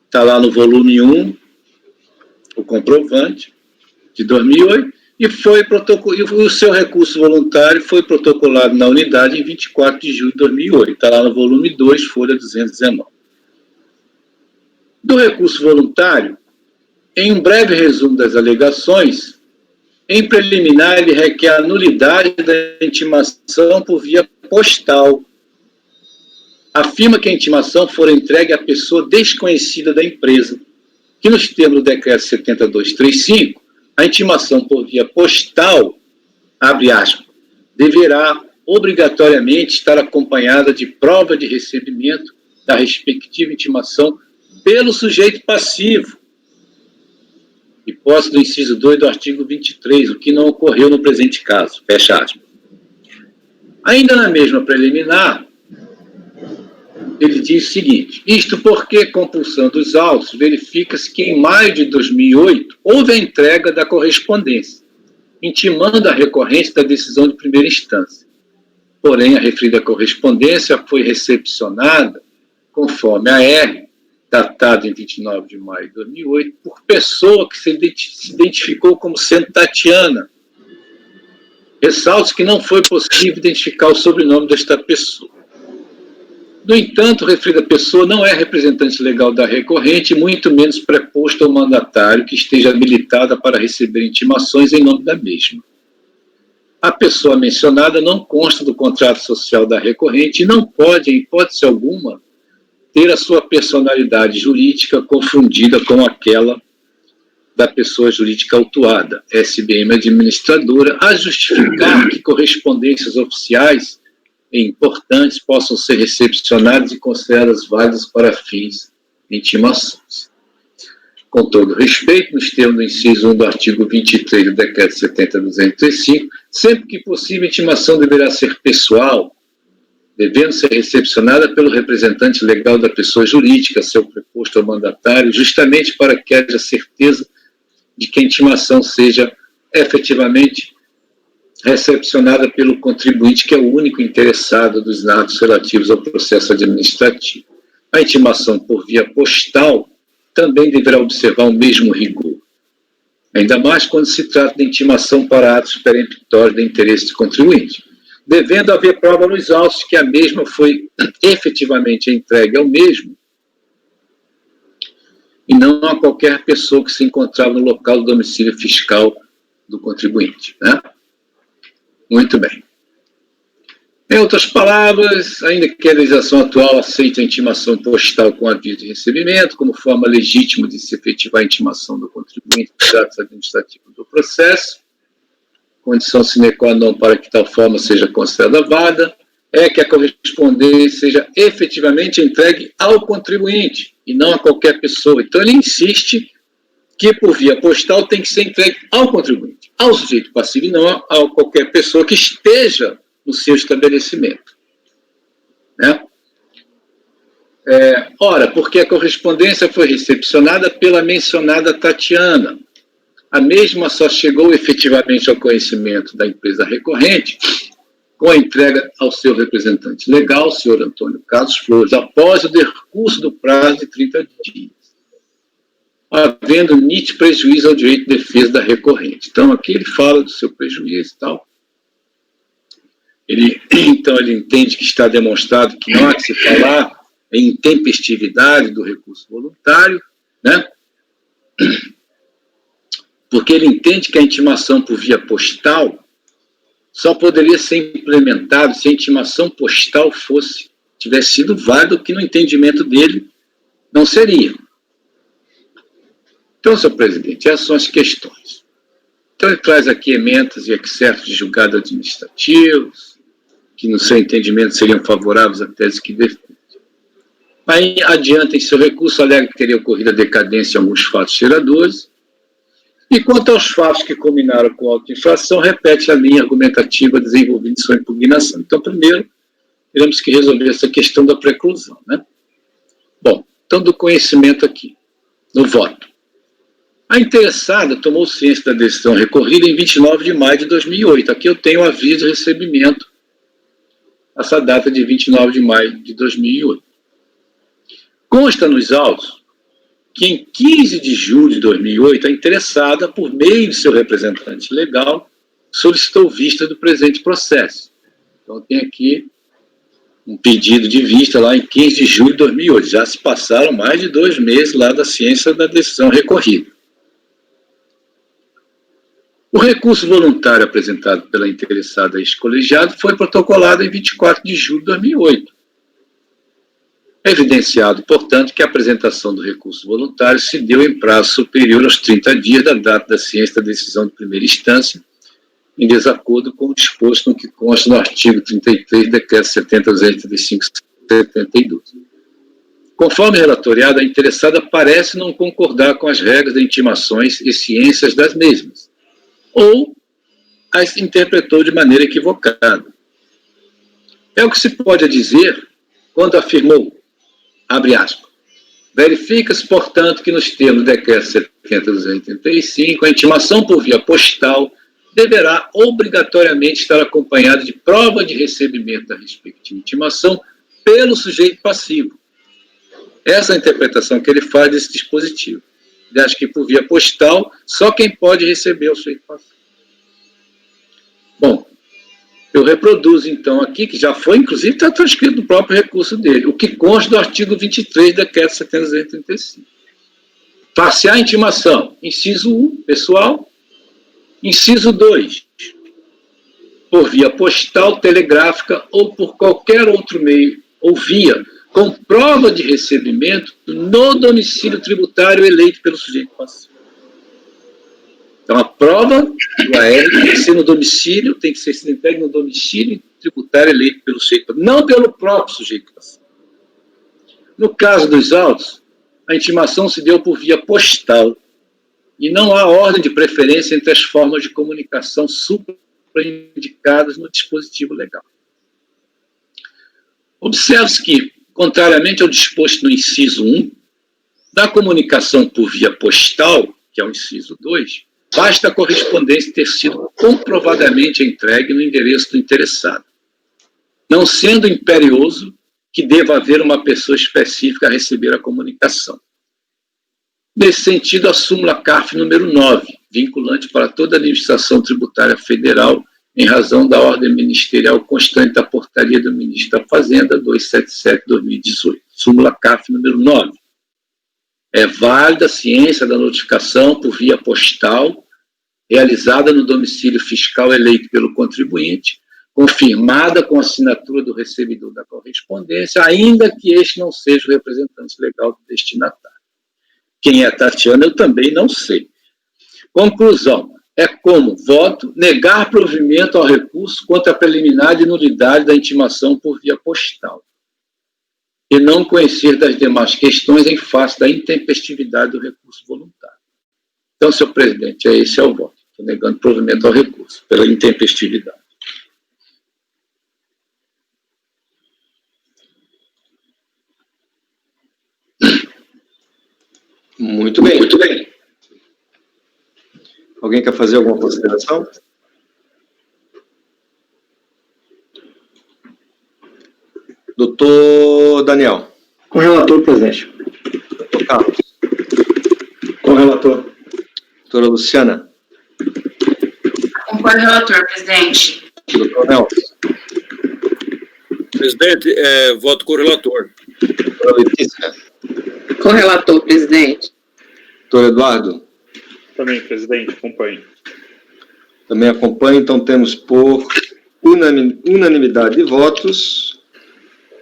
está lá no volume 1, o comprovante, de 2008, e o seu recurso voluntário foi protocolado na unidade em 24 de julho de 2008. Está lá no volume 2, folha 219. Do recurso voluntário, em um breve resumo das alegações, em preliminar ele requer a nulidade da intimação por via postal. Afirma que a intimação fora entregue à pessoa desconhecida da empresa, que nos termos do decreto 7235, a intimação por via postal, abre aspas, deverá obrigatoriamente estar acompanhada de prova de recebimento da respectiva intimação pelo sujeito passivo, hipótese do inciso 2 do artigo 23, o que não ocorreu no presente caso, fecha aspas. Ainda na mesma preliminar, ele diz o seguinte: isto porque, compulsando os autos, verifica-se que em maio de 2008 houve a entrega da correspondência, intimando a recorrência da decisão de primeira instância. Porém, a referida correspondência foi recepcionada, conforme a R, datado em 29 de maio de 2008, por pessoa que se identificou como sendo Tatiana. Ressalto que não foi possível identificar o sobrenome desta pessoa. No entanto, a referida pessoa não é representante legal da recorrente, muito menos preposto ao mandatário que esteja habilitada para receber intimações em nome da mesma. A pessoa mencionada não consta do contrato social da recorrente e não pode, em hipótese alguma, ter a sua personalidade jurídica confundida com aquela da pessoa jurídica autuada, SBM Administradora, a justificar que correspondências oficiais e importantes possam ser recepcionadas e consideradas válidas para fins de intimações. Com todo respeito, nos termos do inciso 1 do artigo 23 do decreto 70.235, sempre que possível, a intimação deverá ser pessoal, devendo ser recepcionada pelo representante legal da pessoa jurídica, seu preposto ao mandatário, justamente para que haja certeza de que a intimação seja efetivamente recepcionada pelo contribuinte, que é o único interessado dos atos relativos ao processo administrativo. A intimação por via postal também deverá observar o mesmo rigor, ainda mais quando se trata de intimação para atos peremptórios de interesse do contribuinte, devendo haver prova nos autos que a mesma foi efetivamente entregue ao mesmo e não a qualquer pessoa que se encontrava no local do domicílio fiscal do contribuinte, né? Muito bem. Em outras palavras, ainda que a legislação atual aceite a intimação postal com aviso de recebimento como forma legítima de se efetivar a intimação do contribuinte nos atos administrativos do processo, condição sine qua non para que tal forma seja considerada válida, é que a correspondência seja efetivamente entregue ao contribuinte e não a qualquer pessoa. Então, ele insiste que, por via postal, tem que ser entregue ao contribuinte, ao sujeito passivo e não a qualquer pessoa que esteja no seu estabelecimento. Né? Ora, porque a correspondência foi recepcionada pela mencionada Tatiana. A mesma só chegou efetivamente ao conhecimento da empresa recorrente com a entrega ao seu representante legal, o senhor Antônio Carlos Flores, após o decurso do prazo de 30 dias, havendo nítido prejuízo ao direito de defesa da recorrente. Então, aqui ele fala do seu prejuízo e tal. Então, ele entende que está demonstrado que não há que se falar em intempestividade do recurso voluntário, né? Porque ele entende que a intimação por via postal só poderia ser implementada se a intimação postal tivesse sido válida, o que no entendimento dele não seria. Então, senhor presidente, essas são as questões. Então, ele traz aqui emendas e excertos de julgados administrativos, que no seu entendimento seriam favoráveis à tese que defende. Aí, adiante, em seu recurso, alega que teria ocorrido a decadência em alguns fatos geradores. E quanto aos fatos que culminaram com a autoinfração, repete a linha argumentativa desenvolvida em sua impugnação. Então, primeiro, teremos que resolver essa questão da preclusão, né? Bom, então, do conhecimento aqui, no voto. A interessada tomou ciência da decisão recorrida em 29 de maio de 2008. Aqui eu tenho o aviso de recebimento, essa data de 29 de maio de 2008. Consta nos autos que em 15 de julho de 2008, a interessada, por meio de seu representante legal, solicitou vista do presente processo. Então, tem aqui um pedido de vista lá em 15 de julho de 2008. Já se passaram mais de 2 meses lá da ciência da decisão recorrida. O recurso voluntário apresentado pela interessada ex-colegiado foi protocolado em 24 de julho de 2008. É evidenciado, portanto, que a apresentação do recurso voluntário se deu em prazo superior aos 30 dias da data da ciência da decisão de primeira instância, em desacordo com o disposto no que consta no artigo 33 do Decreto 70.235/72. Conforme relatoriado, a interessada parece não concordar com as regras de intimações e ciências das mesmas, ou as interpretou de maneira equivocada. É o que se pode dizer quando afirmou, abre aspas, verifica-se, portanto, que nos termos do Decreto 70.285, a intimação por via postal deverá obrigatoriamente estar acompanhada de prova de recebimento da respectiva intimação pelo sujeito passivo. Essa é a interpretação que ele faz desse dispositivo. Ele acha que por via postal, só quem pode receber é o sujeito passivo. Bom, eu reproduzo, então, aqui, que já foi, inclusive, está transcrito no próprio recurso dele, o que consta do artigo 23 do Decreto 70.235. Far-se-á intimação, inciso 1, pessoal, inciso 2, por via postal, telegráfica ou por qualquer outro meio, ou via, com prova de recebimento no domicílio tributário eleito pelo sujeito passivo. Então, a prova do AR tem que ser no domicílio, tem que ser entregue no domicílio tributário eleito pelo sujeito passivo, não pelo próprio sujeito passivo. No caso dos autos, a intimação se deu por via postal e não há ordem de preferência entre as formas de comunicação supraindicadas no dispositivo legal. Observe-se que, contrariamente ao disposto no inciso 1, da comunicação por via postal, que é o inciso 2, basta a correspondência ter sido comprovadamente entregue no endereço do interessado, não sendo imperioso que deva haver uma pessoa específica a receber a comunicação. Nesse sentido, a súmula CARF número 9, vinculante para toda a administração tributária federal, em razão da ordem ministerial constante da portaria do ministro da Fazenda 277/2018, súmula CARF número 9. É válida a ciência da notificação por via postal, realizada no domicílio fiscal eleito pelo contribuinte, confirmada com a assinatura do recebidor da correspondência, ainda que este não seja o representante legal do destinatário. Quem é Tatiana, eu também não sei. Conclusão. É como voto negar provimento ao recurso contra a preliminar de nulidade da intimação por via postal e não conhecer das demais questões em face da intempestividade do recurso voluntário. Então, senhor presidente, esse é o voto. Estou negando provimento ao recurso pela intempestividade. Muito bem. Alguém quer fazer alguma consideração? Doutor Daniel. Com o relator, presidente. Doutor Carlos. Com o relator. Doutora Luciana. Concordo, relator, presidente. Doutor Nelson. Presidente, voto com o relator. Doutora Letícia. Com o relator, presidente. Doutor Eduardo. Também, presidente, acompanho. Também acompanho, então temos por unanimidade de votos,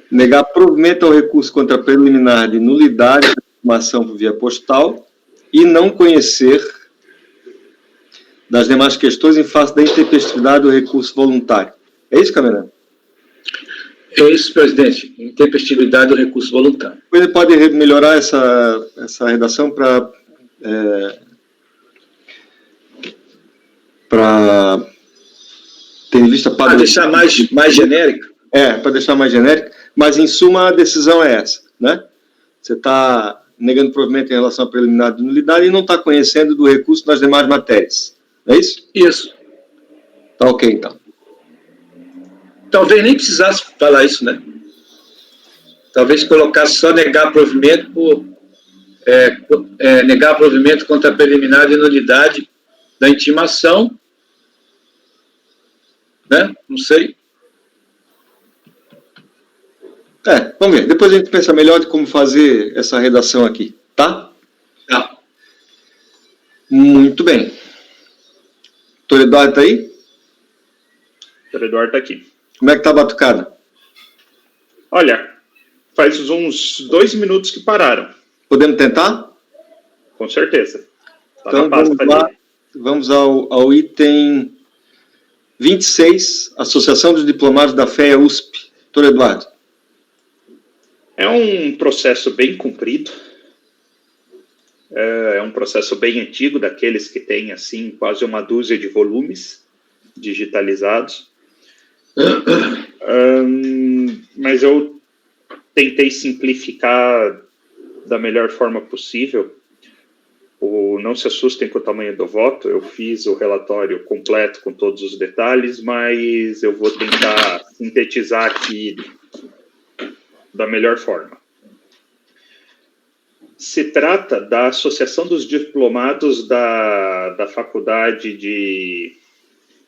negar provimento ao recurso contra a preliminar de nulidade da informação por via postal e não conhecer das demais questões em face da intempestividade do recurso voluntário. É isso, Camerão? É isso, presidente. Intempestividade do recurso voluntário. Ele pode melhorar essa redação para ter em vista para deixar mais genérica? Para deixar mais genérica, mas em suma a decisão é essa, né? Você está negando provimento em relação à preliminar de nulidade e não está conhecendo do recurso nas demais matérias, não é isso? Isso. Tá ok, então. Talvez nem precisasse falar isso, né? Talvez colocasse só negar provimento negar provimento contra a preliminar de nulidade da intimação, né? Não sei. Vamos ver. Depois a gente pensa melhor de como fazer essa redação aqui, tá? Tá. Muito bem. Doutor Eduardo está aí? Doutor Eduardo está aqui. Como é que está a batucada? Olha, faz uns 2 minutos que pararam. Podemos tentar? Com certeza. Tá Então vamos lá. Vamos ao item 26, Associação dos Diplomados da FEA USP. Doutor Eduardo. É um processo bem comprido. É um processo bem antigo, daqueles que tem, assim, quase uma dúzia de volumes digitalizados. Mas eu tentei simplificar da melhor forma possível. Não se assustem com o tamanho do voto, eu fiz o relatório completo com todos os detalhes, mas eu vou tentar sintetizar aqui da melhor forma. Se trata da Associação dos Diplomados da Faculdade de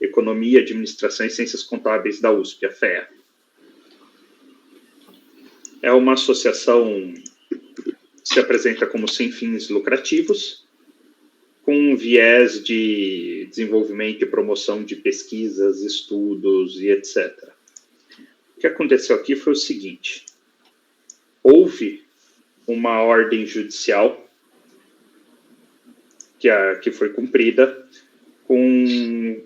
Economia, Administração e Ciências Contábeis da USP, a FEA. É uma associação que se apresenta como sem fins lucrativos, com um viés de desenvolvimento e promoção de pesquisas, estudos e etc. O que aconteceu aqui foi o seguinte: houve uma ordem judicial que foi cumprida com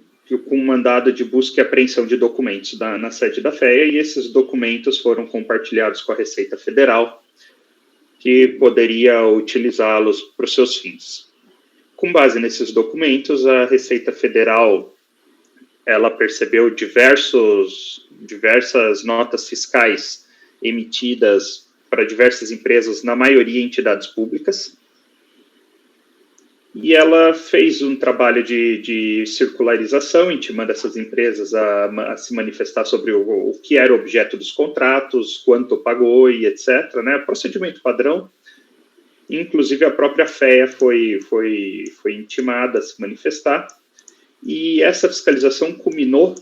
um mandado de busca e apreensão de documentos na sede da FEA, e esses documentos foram compartilhados com a Receita Federal, que poderia utilizá-los para os seus fins. Com base nesses documentos, a Receita Federal ela percebeu diversas notas fiscais emitidas para diversas empresas, na maioria entidades públicas, e ela fez um trabalho de circularização, intimando essas empresas a se manifestar sobre o que era o objeto dos contratos, quanto pagou e etc., né? Procedimento padrão. Inclusive, a própria FEA foi intimada a se manifestar, e essa fiscalização culminou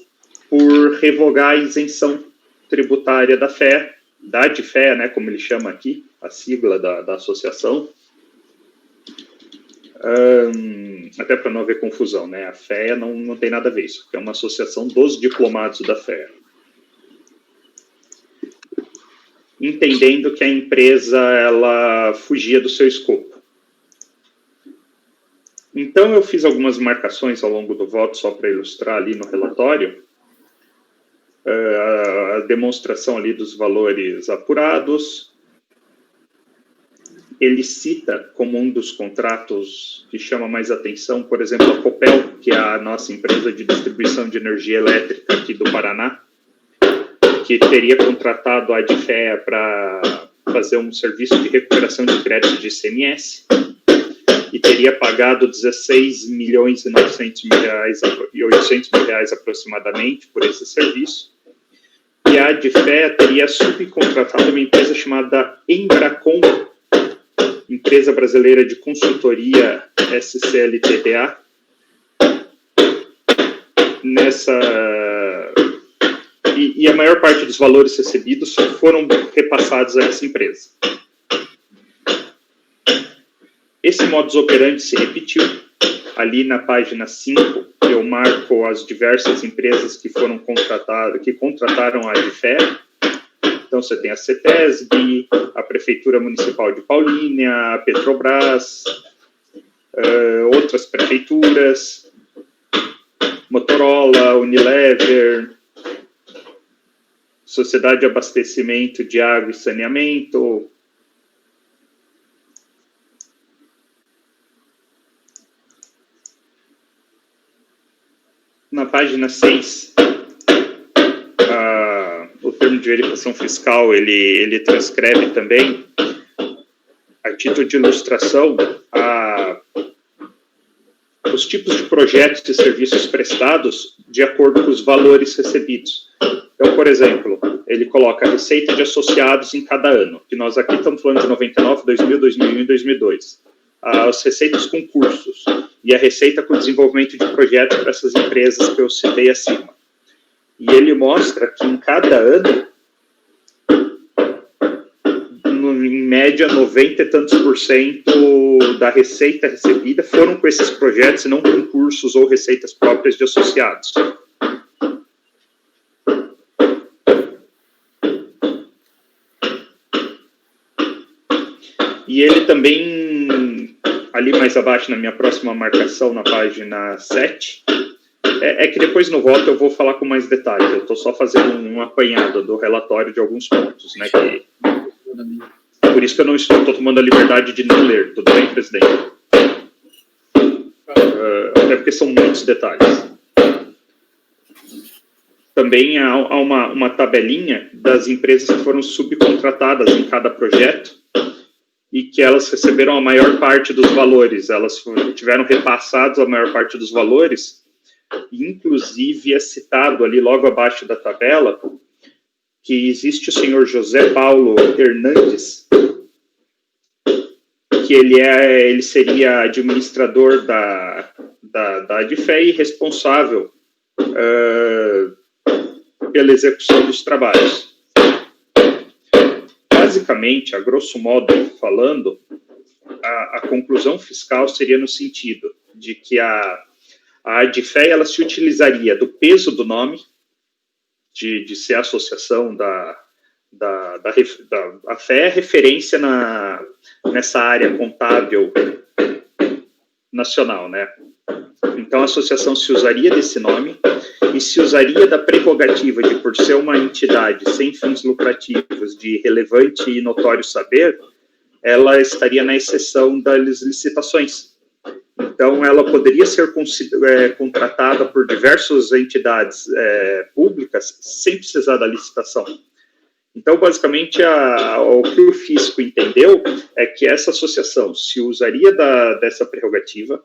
por revogar a isenção tributária da FEA, da DFEA, né, como ele chama aqui, a sigla da associação. Até para não haver confusão, né? A FEA não tem nada a ver isso, porque é uma associação dos diplomados da FEA. Entendendo que a empresa ela fugia do seu escopo. Então, eu fiz algumas marcações ao longo do voto, só para ilustrar ali no relatório, a demonstração ali dos valores apurados. Ele cita como um dos contratos que chama mais atenção, por exemplo, a Copel, que é a nossa empresa de distribuição de energia elétrica aqui do Paraná, que teria contratado a Adfea para fazer um serviço de recuperação de crédito de ICMS e teria pagado 16 milhões e 900 mil reais e 800 mil reais aproximadamente por esse serviço. E a Adfea teria subcontratado uma empresa chamada Embracon, empresa brasileira de consultoria SCLTDA, e a maior parte dos valores recebidos foram repassados a essa empresa. Esse modus operandi se repetiu. Ali na página 5, eu marco as diversas empresas que foram contrataram a Adfea. Então, você tem a CETESB, a Prefeitura Municipal de Paulínia, a Petrobras, outras prefeituras, Motorola, Unilever, Sociedade de Abastecimento de Água e Saneamento. Na página 6, o termo de verificação fiscal, ele transcreve também, a título de ilustração, os tipos de projetos e serviços prestados de acordo com os valores recebidos. Então, por exemplo, ele coloca a receita de associados em cada ano, que nós aqui estamos falando de 99, 2000, 2001 e 2002. As receitas com cursos e a receita com desenvolvimento de projetos para essas empresas que eu citei acima. E ele mostra que em cada ano, em média, 90 e tantos % da receita recebida foram com esses projetos e não com cursos ou receitas próprias de associados. E ele também, ali mais abaixo na minha próxima marcação, na página 7, é que depois no voto eu vou falar com mais detalhes. Eu estou só fazendo um apanhado do relatório de alguns pontos, né? Por isso que eu não estou tomando a liberdade de não ler. Tudo bem, presidente? Até porque são muitos detalhes. Também há uma tabelinha das empresas que foram subcontratadas em cada projeto e que elas receberam a maior parte dos valores. Elas tiveram repassados a maior parte dos valores. Inclusive, é citado ali logo abaixo da tabela que existe o senhor José Paulo Hernandes, que ele seria administrador da Adfea e responsável pela execução dos trabalhos. Basicamente, a grosso modo falando, a conclusão fiscal seria no sentido de que a Adfea ela se utilizaria do peso do nome, de ser a associação a FEA é referência nessa área contábil nacional, né? Então, a associação se usaria desse nome e se usaria da prerrogativa de, por ser uma entidade sem fins lucrativos, de relevante e notório saber, ela estaria na exceção das licitações. Então, ela poderia ser contratada por diversas entidades públicas sem precisar da licitação. Então, basicamente, o que o fisco entendeu é que essa associação se usaria dessa prerrogativa,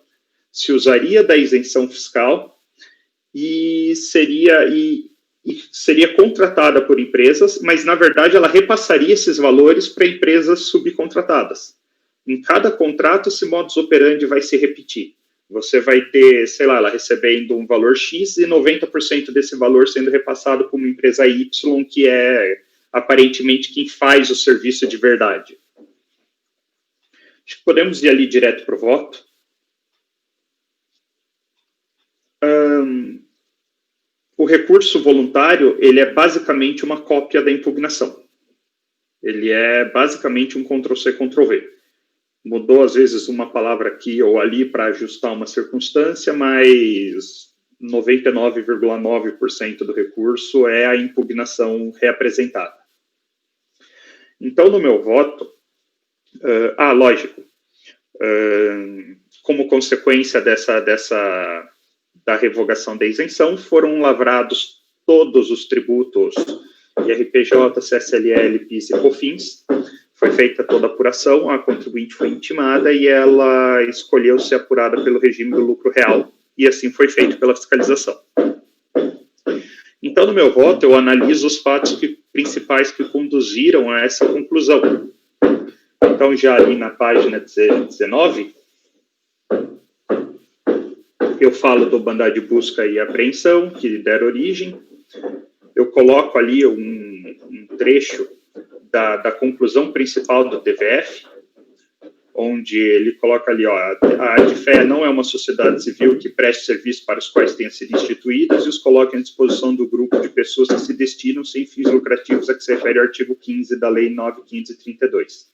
se usaria da isenção fiscal e seria contratada por empresas, mas, na verdade, ela repassaria esses valores para empresas subcontratadas. Em cada contrato, esse modus operandi vai se repetir. Você vai ter, sei lá, ela recebendo um valor X e 90% desse valor sendo repassado para uma empresa Y, que é aparentemente quem faz o serviço de verdade. Acho que podemos ir ali direto para o voto. O recurso voluntário, ele é basicamente uma cópia da impugnação. Ele é basicamente um Ctrl-C, Ctrl-V. Mudou, às vezes, uma palavra aqui ou ali para ajustar uma circunstância, mas 99,9% do recurso é a impugnação reapresentada. Então, no meu voto, lógico, como consequência da revogação da isenção, foram lavrados todos os tributos IRPJ, CSLL, PIS e COFINS. Foi feita toda a apuração, a contribuinte foi intimada e ela escolheu ser apurada pelo regime do lucro real, e assim foi feito pela fiscalização. Então, no meu voto, eu analiso os fatos principais que conduziram a essa conclusão. Então, já ali na página 19, eu falo do mandado de busca e apreensão, que deram origem. Eu coloco ali um trecho da conclusão principal do DVF, onde ele coloca ali, a Adfea não é uma sociedade civil que preste serviço para os quais tenha sido instituídas e os coloca à disposição do grupo de pessoas que se destinam sem fins lucrativos a que se refere ao artigo 15 da Lei 9.532.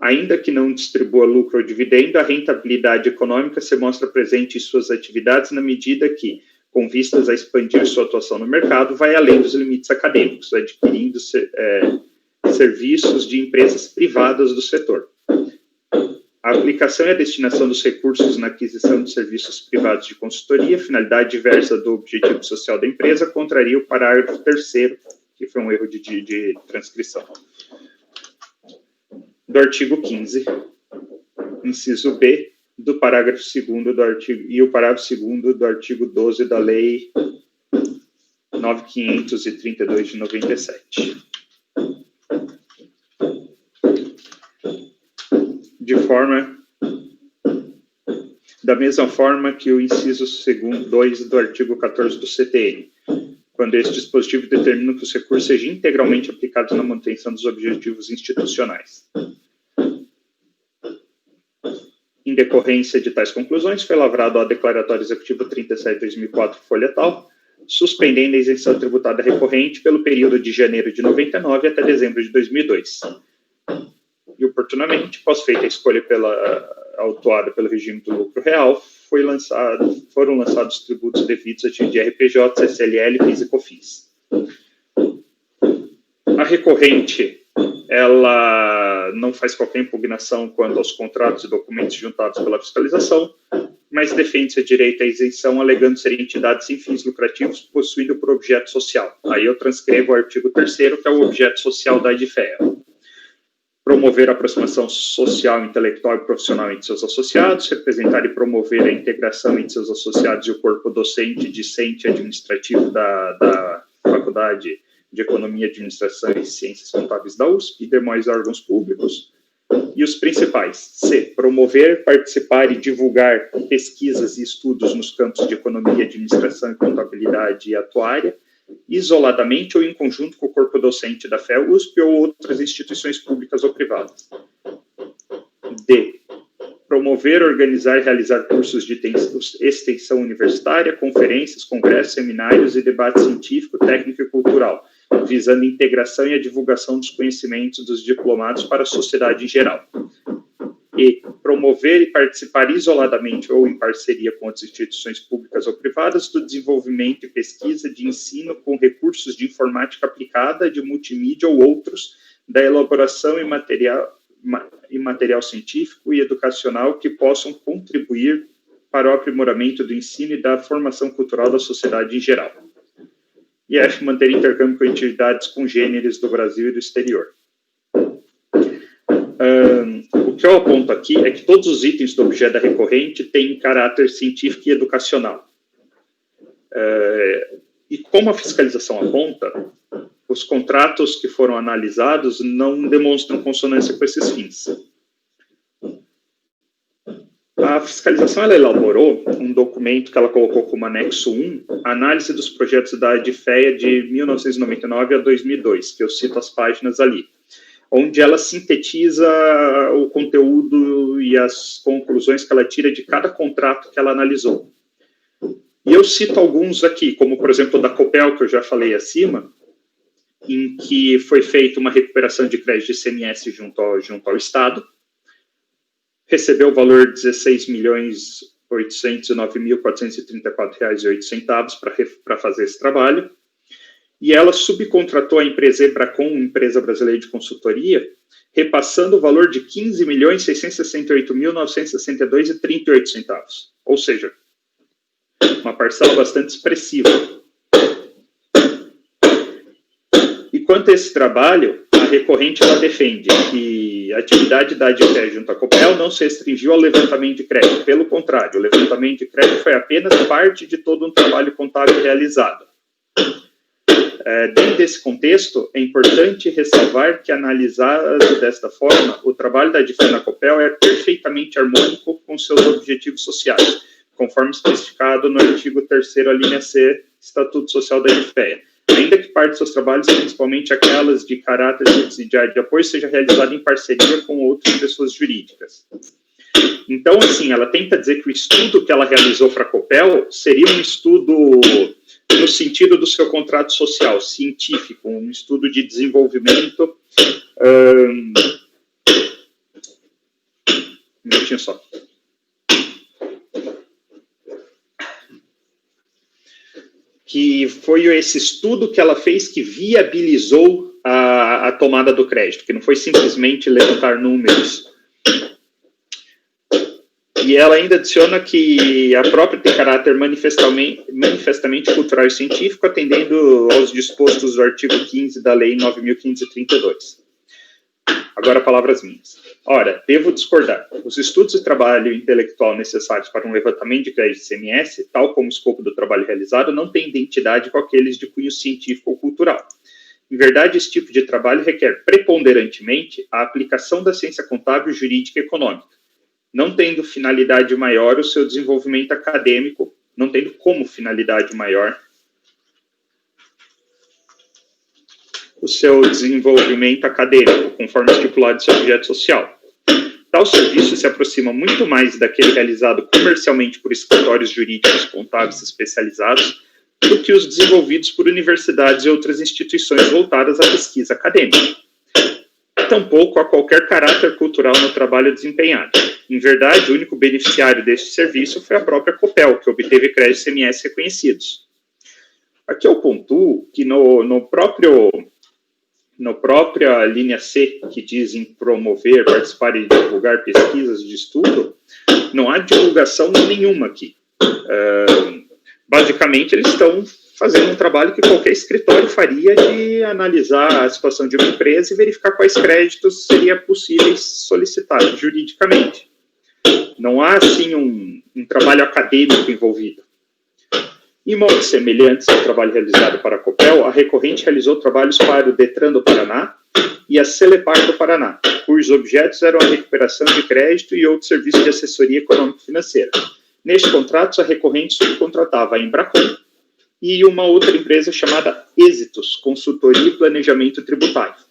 Ainda que não distribua lucro ou dividendo, a rentabilidade econômica se mostra presente em suas atividades na medida que, com vistas a expandir sua atuação no mercado, vai além dos limites acadêmicos, adquirindo serviços de empresas privadas do setor. A aplicação e a destinação dos recursos na aquisição de serviços privados de consultoria, finalidade diversa do objetivo social da empresa, contraria o parágrafo 3º, que foi um erro de transcrição, do artigo 15, inciso B, do parágrafo 2º do artigo, e o parágrafo 2º do artigo 12 da Lei 9.532 de 97. Da mesma forma que o inciso 2 do artigo 14 do CTN, quando este dispositivo determina que os recursos sejam integralmente aplicados na manutenção dos objetivos institucionais. Em decorrência de tais conclusões, foi lavrado a Declaratória Executiva 37/2004, folha tal, suspendendo a isenção tributária recorrente pelo período de janeiro de 99 até dezembro de 2002. E, oportunamente, após feita a escolha autuada pelo regime do lucro real, foram lançados tributos devidos a título de RPJ, CSLL, PIS e COFINS. A recorrente, ela não faz qualquer impugnação quanto aos contratos e documentos juntados pela fiscalização, mas defende seu direito à isenção, alegando serem entidades sem fins lucrativos, possuindo por objeto social. Aí eu transcrevo o artigo 3º, que é o objeto social da Adfea. Promover a aproximação social, intelectual e profissional entre seus associados, representar e promover a integração entre seus associados e o corpo docente, discente e administrativo da Faculdade de Economia, Administração e Ciências Contábeis da USP e demais órgãos públicos. E os principais: C. Promover, participar e divulgar pesquisas e estudos nos campos de economia, administração e contabilidade e atuária, isoladamente ou em conjunto com o corpo docente da FEA-USP ou outras instituições públicas ou privadas. D. Promover, organizar e realizar cursos de extensão universitária, conferências, congressos, seminários e debate científico, técnico e cultural, visando a integração e a divulgação dos conhecimentos dos diplomados para a sociedade em geral. E promover e participar isoladamente ou em parceria com outras instituições públicas ou privadas do desenvolvimento e pesquisa de ensino com recursos de informática aplicada, de multimídia ou outros, da elaboração e material científico e educacional que possam contribuir para o aprimoramento do ensino e da formação cultural da sociedade em geral. E F. Manter intercâmbio com entidades congêneres do Brasil e do exterior. O que eu aponto aqui é que todos os itens do objeto da recorrente têm caráter científico e educacional. E como a fiscalização aponta, os contratos que foram analisados não demonstram consonância com esses fins. A fiscalização ela elaborou um documento que ela colocou como anexo 1, análise dos projetos da Adfea de 1999 a 2002, que eu cito as páginas ali, onde ela sintetiza o conteúdo e as conclusões que ela tira de cada contrato que ela analisou. E eu cito alguns aqui, como, por exemplo, da Copel, que eu já falei acima, em que foi feita uma recuperação de crédito de ICMS junto ao Estado, recebeu o valor de R$ 16.809.434,08 para fazer esse trabalho, e ela subcontratou a empresa Ebracon, empresa brasileira de consultoria, repassando o valor de R$ 15.668.962,38, ou seja, uma parcela bastante expressiva. E quanto a esse trabalho, a recorrente ela defende que a atividade da ADFE junto à Copel não se restringiu ao levantamento de crédito. Pelo contrário, o levantamento de crédito foi apenas parte de todo um trabalho contábil realizado. Dentro desse contexto, é importante ressalvar que, analisado desta forma, o trabalho da ADFE na Copel é perfeitamente harmônico com seus objetivos sociais, conforme especificado no artigo 3º, a linha C, Estatuto Social da ADFE, ainda que parte de seus trabalhos, principalmente aquelas de caráter subsidiário de apoio, seja realizada em parceria com outras pessoas jurídicas. Então, assim, ela tenta dizer que o estudo que ela realizou para a Copel seria um estudo no sentido do seu contrato social, científico, um estudo de desenvolvimento. Um minutinho só. Que foi esse estudo que ela fez que viabilizou a tomada do crédito, que não foi simplesmente levantar números. E ela ainda adiciona que a própria tem caráter manifestamente cultural e científico, atendendo aos dispostos do artigo 15 da Lei 9.532. Agora, palavras minhas. Ora, devo discordar. Os estudos de trabalho intelectual necessários para um levantamento de crédito de ICMS, tal como o escopo do trabalho realizado, não tem identidade com aqueles de cunho científico ou cultural. Em verdade, esse tipo de trabalho requer preponderantemente a aplicação da ciência contábil, jurídica e econômica, não tendo finalidade maior o seu desenvolvimento acadêmico, não tendo como finalidade maior o seu desenvolvimento acadêmico, conforme estipulado em seu objeto social. Tal serviço se aproxima muito mais daquele realizado comercialmente por escritórios jurídicos contábeis especializados do que os desenvolvidos por universidades e outras instituições voltadas à pesquisa acadêmica. Tampouco há qualquer caráter cultural no trabalho desempenhado. Em verdade, o único beneficiário deste serviço foi a própria Copel, que obteve créditos ICMS reconhecidos. Aqui eu pontuo que no própria linha C, que diz em promover, participar e divulgar pesquisas de estudo, não há divulgação nenhuma aqui. Basicamente, eles estão fazendo um trabalho que qualquer escritório faria de analisar a situação de uma empresa e verificar quais créditos seria possíveis solicitar juridicamente. Não há, assim, um trabalho acadêmico envolvido. Em moldes semelhantes ao trabalho realizado para a Copel, a recorrente realizou trabalhos para o Detran do Paraná e a Celepar do Paraná, cujos objetos eram a recuperação de crédito e outros serviços de assessoria econômico-financeira. Nestes contratos, a recorrente subcontratava a Embracon e uma outra empresa chamada Êxitos, Consultoria e Planejamento Tributário.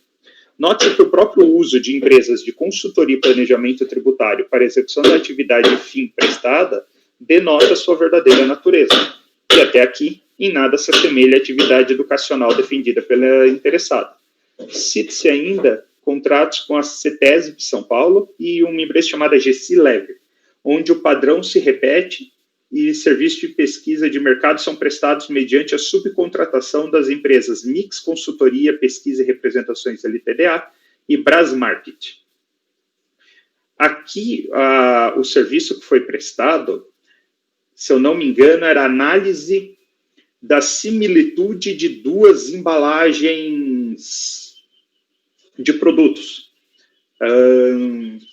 Note que o próprio uso de empresas de consultoria e planejamento tributário para execução da atividade fim prestada denota sua verdadeira natureza, e até aqui em nada se assemelha à atividade educacional defendida pela interessada. Cite-se ainda contratos com a CETESB de São Paulo e uma empresa chamada GC Lever, onde o padrão se repete e serviços de pesquisa de mercado são prestados mediante a subcontratação das empresas Mix Consultoria, Pesquisa e Representações LTDA e Brasmarket. Aqui, o serviço que foi prestado, se eu não me engano, era análise da similitude de duas embalagens de produtos.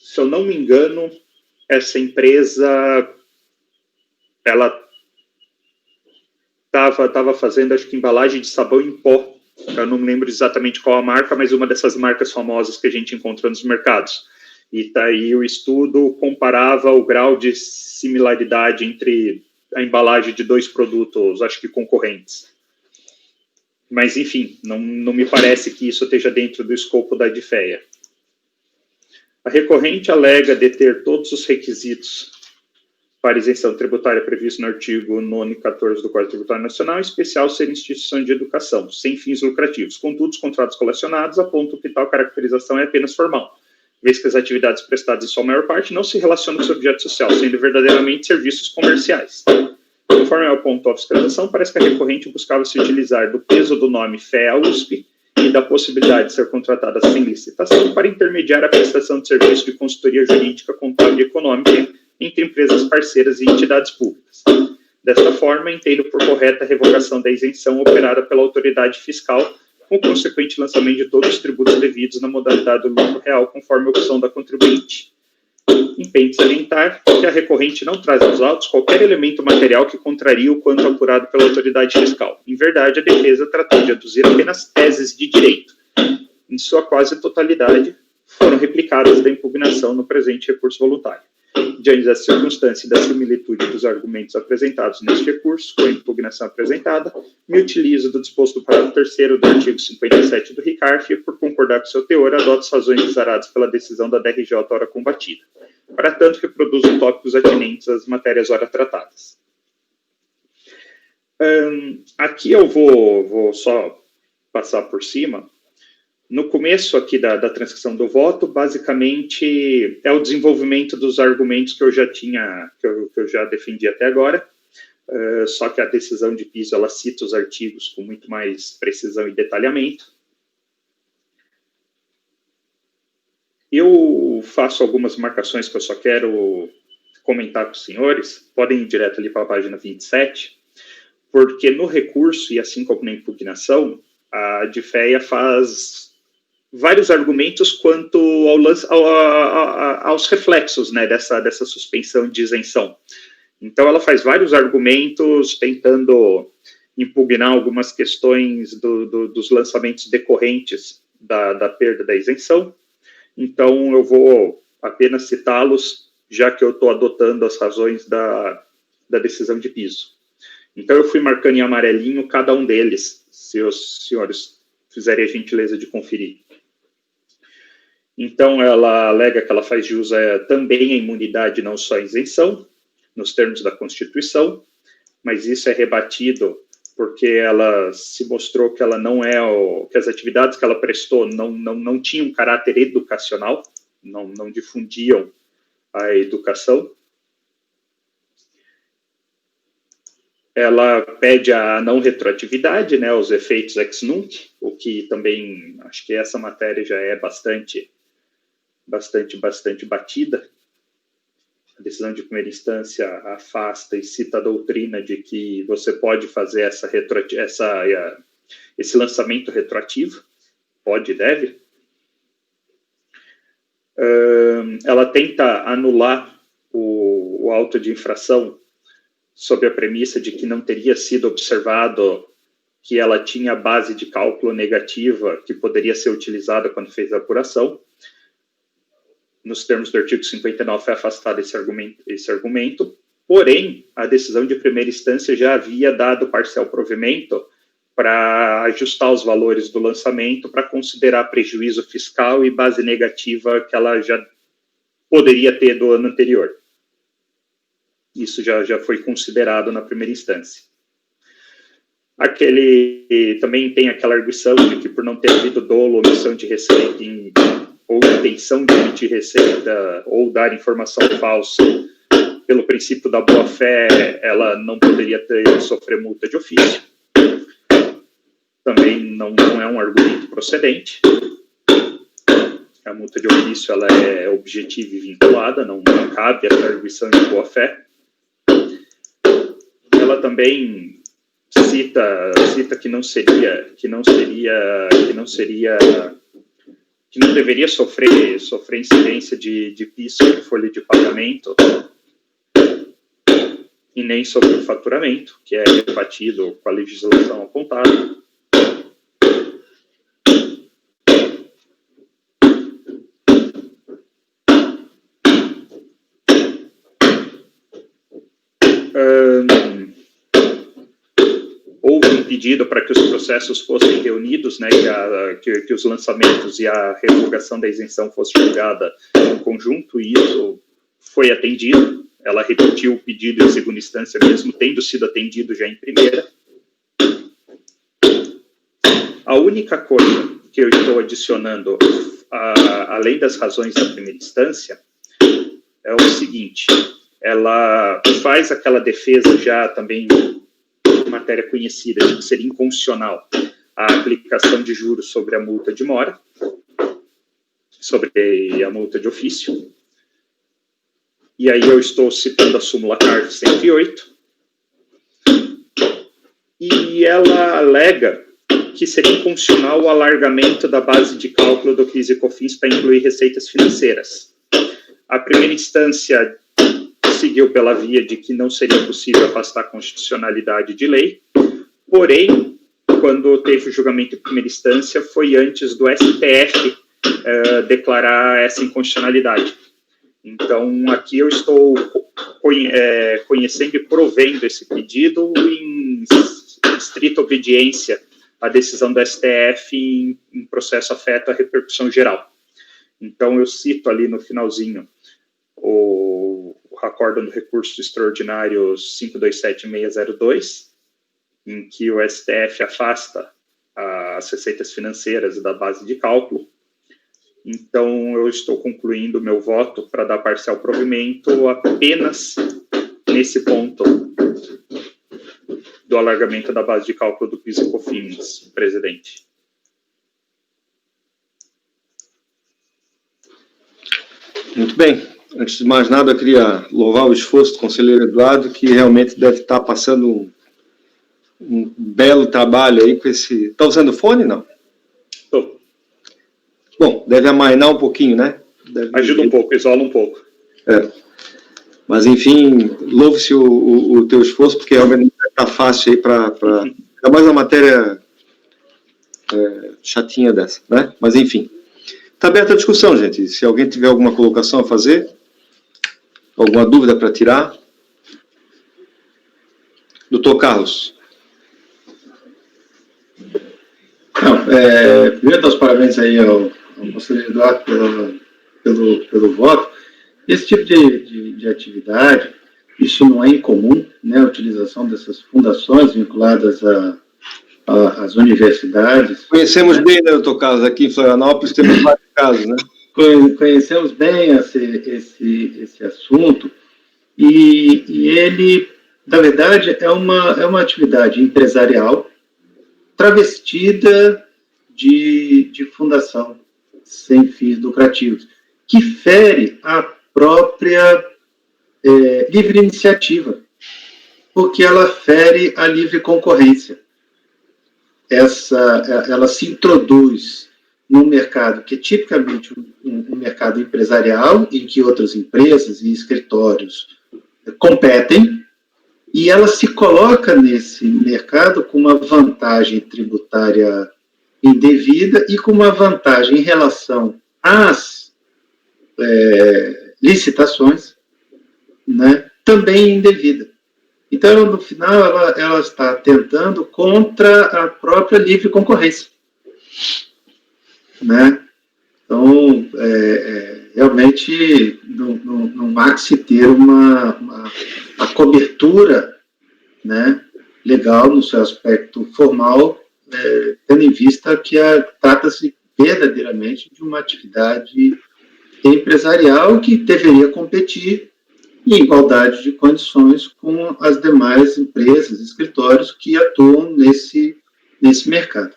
Se eu não me engano, essa empresa ela estava fazendo, acho que, embalagem de sabão em pó. Eu não me lembro exatamente qual a marca, mas uma dessas marcas famosas que a gente encontra nos mercados. E daí o estudo comparava o grau de similaridade entre a embalagem de dois produtos, acho que concorrentes. Mas, enfim, não me parece que isso esteja dentro do escopo da ADFEA. A recorrente alega deter todos os requisitos para isenção tributária previsto no artigo 9 e 14 do Código Tributário Nacional, em especial ser instituição de educação, sem fins lucrativos. Contudo, os contratos relacionados apontam que tal caracterização é apenas formal, vez que as atividades prestadas em sua maior parte não se relacionam com seu objeto social, sendo verdadeiramente serviços comerciais. Conforme apontou a fiscalização, parece que a recorrente buscava se utilizar do peso do nome FEA USP e da possibilidade de ser contratada sem licitação para intermediar a prestação de serviço de consultoria jurídica, contábil e econômica entre empresas parceiras e entidades públicas. Desta forma, entendo por correta a revogação da isenção operada pela autoridade fiscal, com o consequente lançamento de todos os tributos devidos na modalidade do lucro real, conforme a opção da contribuinte. Empenho salientar que a recorrente não traz aos autos qualquer elemento material que contraria o quanto apurado pela autoridade fiscal. Em verdade, a defesa tratou de aduzir apenas teses de direito. Em sua quase totalidade, foram replicadas da impugnação no presente recurso voluntário. Diante da circunstância e da similitude dos argumentos apresentados neste recurso com a impugnação apresentada, me utilizo do disposto do parágrafo 3º do artigo 57 do RICARF e, por concordar com seu teor, adoto as razões desaradas pela decisão da DRJ ora combatida. Para tanto, reproduzo tópicos atinentes às matérias ora tratadas. Aqui eu vou só passar por cima. No começo aqui da transcrição do voto, basicamente é o desenvolvimento dos argumentos que eu já tinha, que eu já defendi até agora, só que a decisão de piso, ela cita os artigos com muito mais precisão e detalhamento. Eu faço algumas marcações que eu só quero comentar com os senhores, podem ir direto ali para a página 27, porque no recurso, e assim como na impugnação, a DFEA faz vários argumentos quanto aos reflexos, né, dessa suspensão de isenção. Então, ela faz vários argumentos tentando impugnar algumas questões dos lançamentos decorrentes da perda da isenção. Então, eu vou apenas citá-los, já que eu estou adotando as razões da decisão de piso. Então, eu fui marcando em amarelinho cada um deles, se os senhores fizerem a gentileza de conferir. Então, ela alega que ela faz jus também a imunidade, não só a isenção, nos termos da Constituição, mas isso é rebatido porque ela se mostrou que ela não é, que as atividades que ela prestou não tinham caráter educacional, não difundiam a educação. Ela pede a não retroatividade, né, os efeitos ex nunc, o que também, acho que essa matéria já é bastante batida. A decisão de primeira instância afasta e cita a doutrina de que você pode fazer esse lançamento retroativo, pode e deve. Ela tenta anular o auto de infração sob a premissa de que não teria sido observado que ela tinha base de cálculo negativa que poderia ser utilizada quando fez a apuração. Nos termos do artigo 59, foi afastado esse argumento, porém, a decisão de primeira instância já havia dado parcial provimento para ajustar os valores do lançamento, para considerar prejuízo fiscal e base negativa que ela já poderia ter do ano anterior. Isso já foi considerado na primeira instância. Também tem aquela arguição de que, por não ter havido dolo ou omissão de receita ou intenção de emitir receita ou dar informação falsa, pelo princípio da boa-fé, ela não poderia sofrer multa de ofício. Também não é um argumento procedente. A multa de ofício, ela é objetiva e vinculada, não cabe essa arguição de boa-fé. Ela também cita que não deveria sofrer incidência de PIS sobre folha de pagamento e nem sobre o faturamento, que é rebatido com a legislação apontada. Houve um pedido para que os processos fossem reunidos, né, que os lançamentos e a revogação da isenção fosse julgada em conjunto, e isso foi atendido. ela repetiu o pedido em segunda instância, mesmo tendo sido atendido já em primeira. A única coisa que eu estou adicionando, além das razões da primeira instância, é o seguinte: ela faz aquela defesa já também, matéria conhecida, de que seria inconstitucional a aplicação de juros sobre a multa de mora, sobre a multa de ofício. E aí eu estou citando a súmula CARF 108, e ela alega que seria inconstitucional o alargamento da base de cálculo do PIS e COFINS para incluir receitas financeiras. A primeira instância seguiu pela via de que não seria possível afastar a constitucionalidade de lei, porém, quando teve o julgamento em primeira instância, foi antes do STF declarar essa inconstitucionalidade. Então, aqui eu estou conhecendo e provendo esse pedido em estrita obediência à decisão do STF em processo afeto à repercussão geral. Então, eu cito ali no finalzinho o acórdão do recurso extraordinário 527602, em que o STF afasta as receitas financeiras da base de cálculo. Então, eu estou concluindo o meu voto para dar parcial provimento apenas nesse ponto do alargamento da base de cálculo do PIS e COFINS, presidente. Muito bem. Antes de mais nada, eu queria louvar o esforço do conselheiro Eduardo, que realmente deve estar passando um belo trabalho aí com esse... Está usando fone, não? Estou. Bom, deve amainar um pouquinho, né? Ajuda um pouco, isola um pouco. Mas, enfim, louve-se o teu esforço, porque realmente não está fácil aí para... Ainda mais uma matéria chatinha dessa, né? Mas, enfim. Está aberta a discussão, gente. Se alguém tiver alguma colocação a fazer, alguma dúvida para tirar. Doutor Carlos. Primeiro, dar os parabéns aí ao conselheiro Eduardo pelo voto. Esse tipo de atividade, isso não é incomum, né, a utilização dessas fundações vinculadas às universidades. Conhecemos bem, né, doutor Carlos, aqui em Florianópolis temos vários casos, né? Conhecemos bem esse assunto, e ele, na verdade, é uma atividade empresarial travestida de fundação sem fins lucrativos, que fere a própria livre iniciativa, porque ela fere a livre concorrência. Ela se introduz num mercado que é tipicamente um mercado empresarial, em que outras empresas e escritórios competem, e ela se coloca nesse mercado com uma vantagem tributária indevida e com uma vantagem em relação às licitações, né, também indevida. Então, no final, ela está tentando contra a própria livre concorrência, né? Então, realmente, não há que se ter a cobertura, né, legal no seu aspecto formal, tendo em vista que trata-se verdadeiramente de uma atividade empresarial que deveria competir em igualdade de condições com as demais empresas, escritórios que atuam nesse mercado.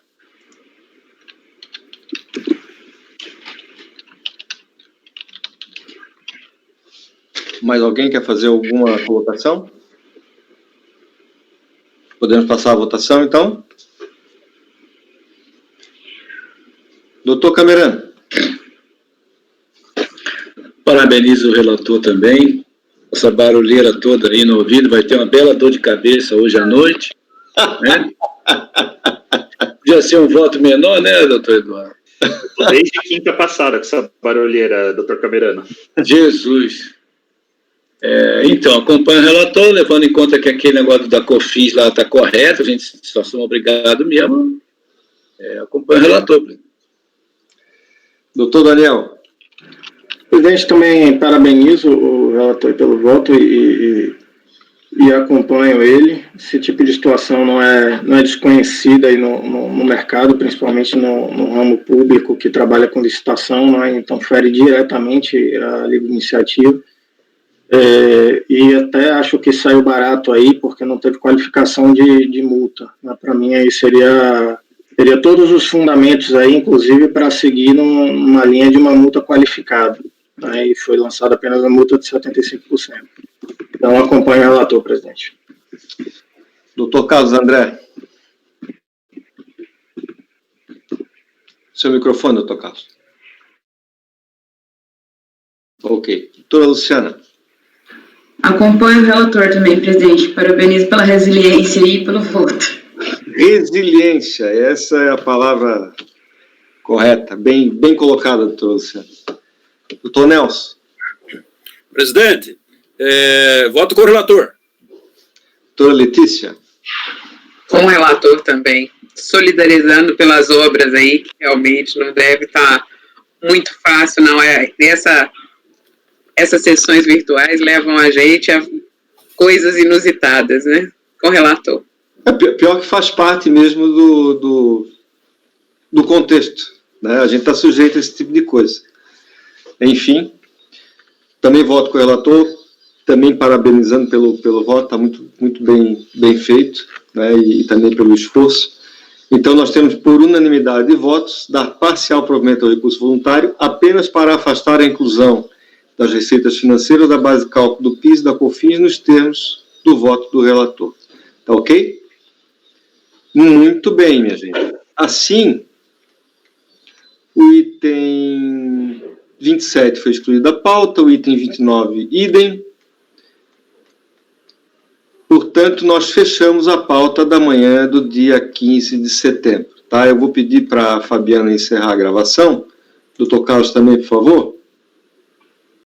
Mais alguém quer fazer alguma colocação? Podemos passar a votação, então? Doutor Camerano. Parabenizo o relator também. Essa barulheira toda aí no ouvido, vai ter uma bela dor de cabeça hoje à noite. Né? Podia ser um voto menor, né, doutor Eduardo? Desde quinta passada com essa barulheira, doutor Camerano. Jesus. Então, acompanho o relator, levando em conta que aquele negócio da COFINS lá está correto, a gente só somos obrigados mesmo. Acompanho o relator. Doutor Daniel. Presidente, também parabenizo o relator pelo voto e acompanho ele. Esse tipo de situação não é desconhecida aí no mercado, principalmente no ramo público que trabalha com licitação, né? Então fere diretamente a livre iniciativa. E até acho que saiu barato aí, porque não teve qualificação de multa. Né? Para mim aí teria todos os fundamentos aí, inclusive para seguir numa linha de uma multa qualificada. Né? E foi lançada apenas a multa de 75%. Então, acompanho o relator, presidente. Doutor Carlos André. Seu microfone, doutor Carlos. Ok. Doutora Luciana. Acompanho o relator também, presidente. Parabenizo pela resiliência e pelo voto. Resiliência, essa é a palavra correta. Bem colocada, doutora Luciana. Doutor Nelson. Presidente, voto com o relator. Doutora Letícia. Com o relator também, solidarizando pelas obras aí, que realmente não deve estar muito fácil, não é? Essas sessões virtuais levam a gente a coisas inusitadas, né? Com o relator. Pior que faz parte mesmo do contexto, né? A gente está sujeito a esse tipo de coisa. Enfim, também voto com o relator, também parabenizando pelo voto, está muito bem feito, né? E também pelo esforço. Então, nós temos, por unanimidade de votos, dar parcial provimento ao recurso voluntário apenas para afastar a inclusão das receitas financeiras da base de cálculo do PIS e da COFINS nos termos do voto do relator. Tá ok? Muito bem, minha gente. Assim, o item 27 foi excluído da pauta, o item 29, idem. Portanto, nós fechamos a pauta da manhã do dia 15 de setembro. Tá? Eu vou pedir para a Fabiana encerrar a gravação. Doutor Carlos também, por favor.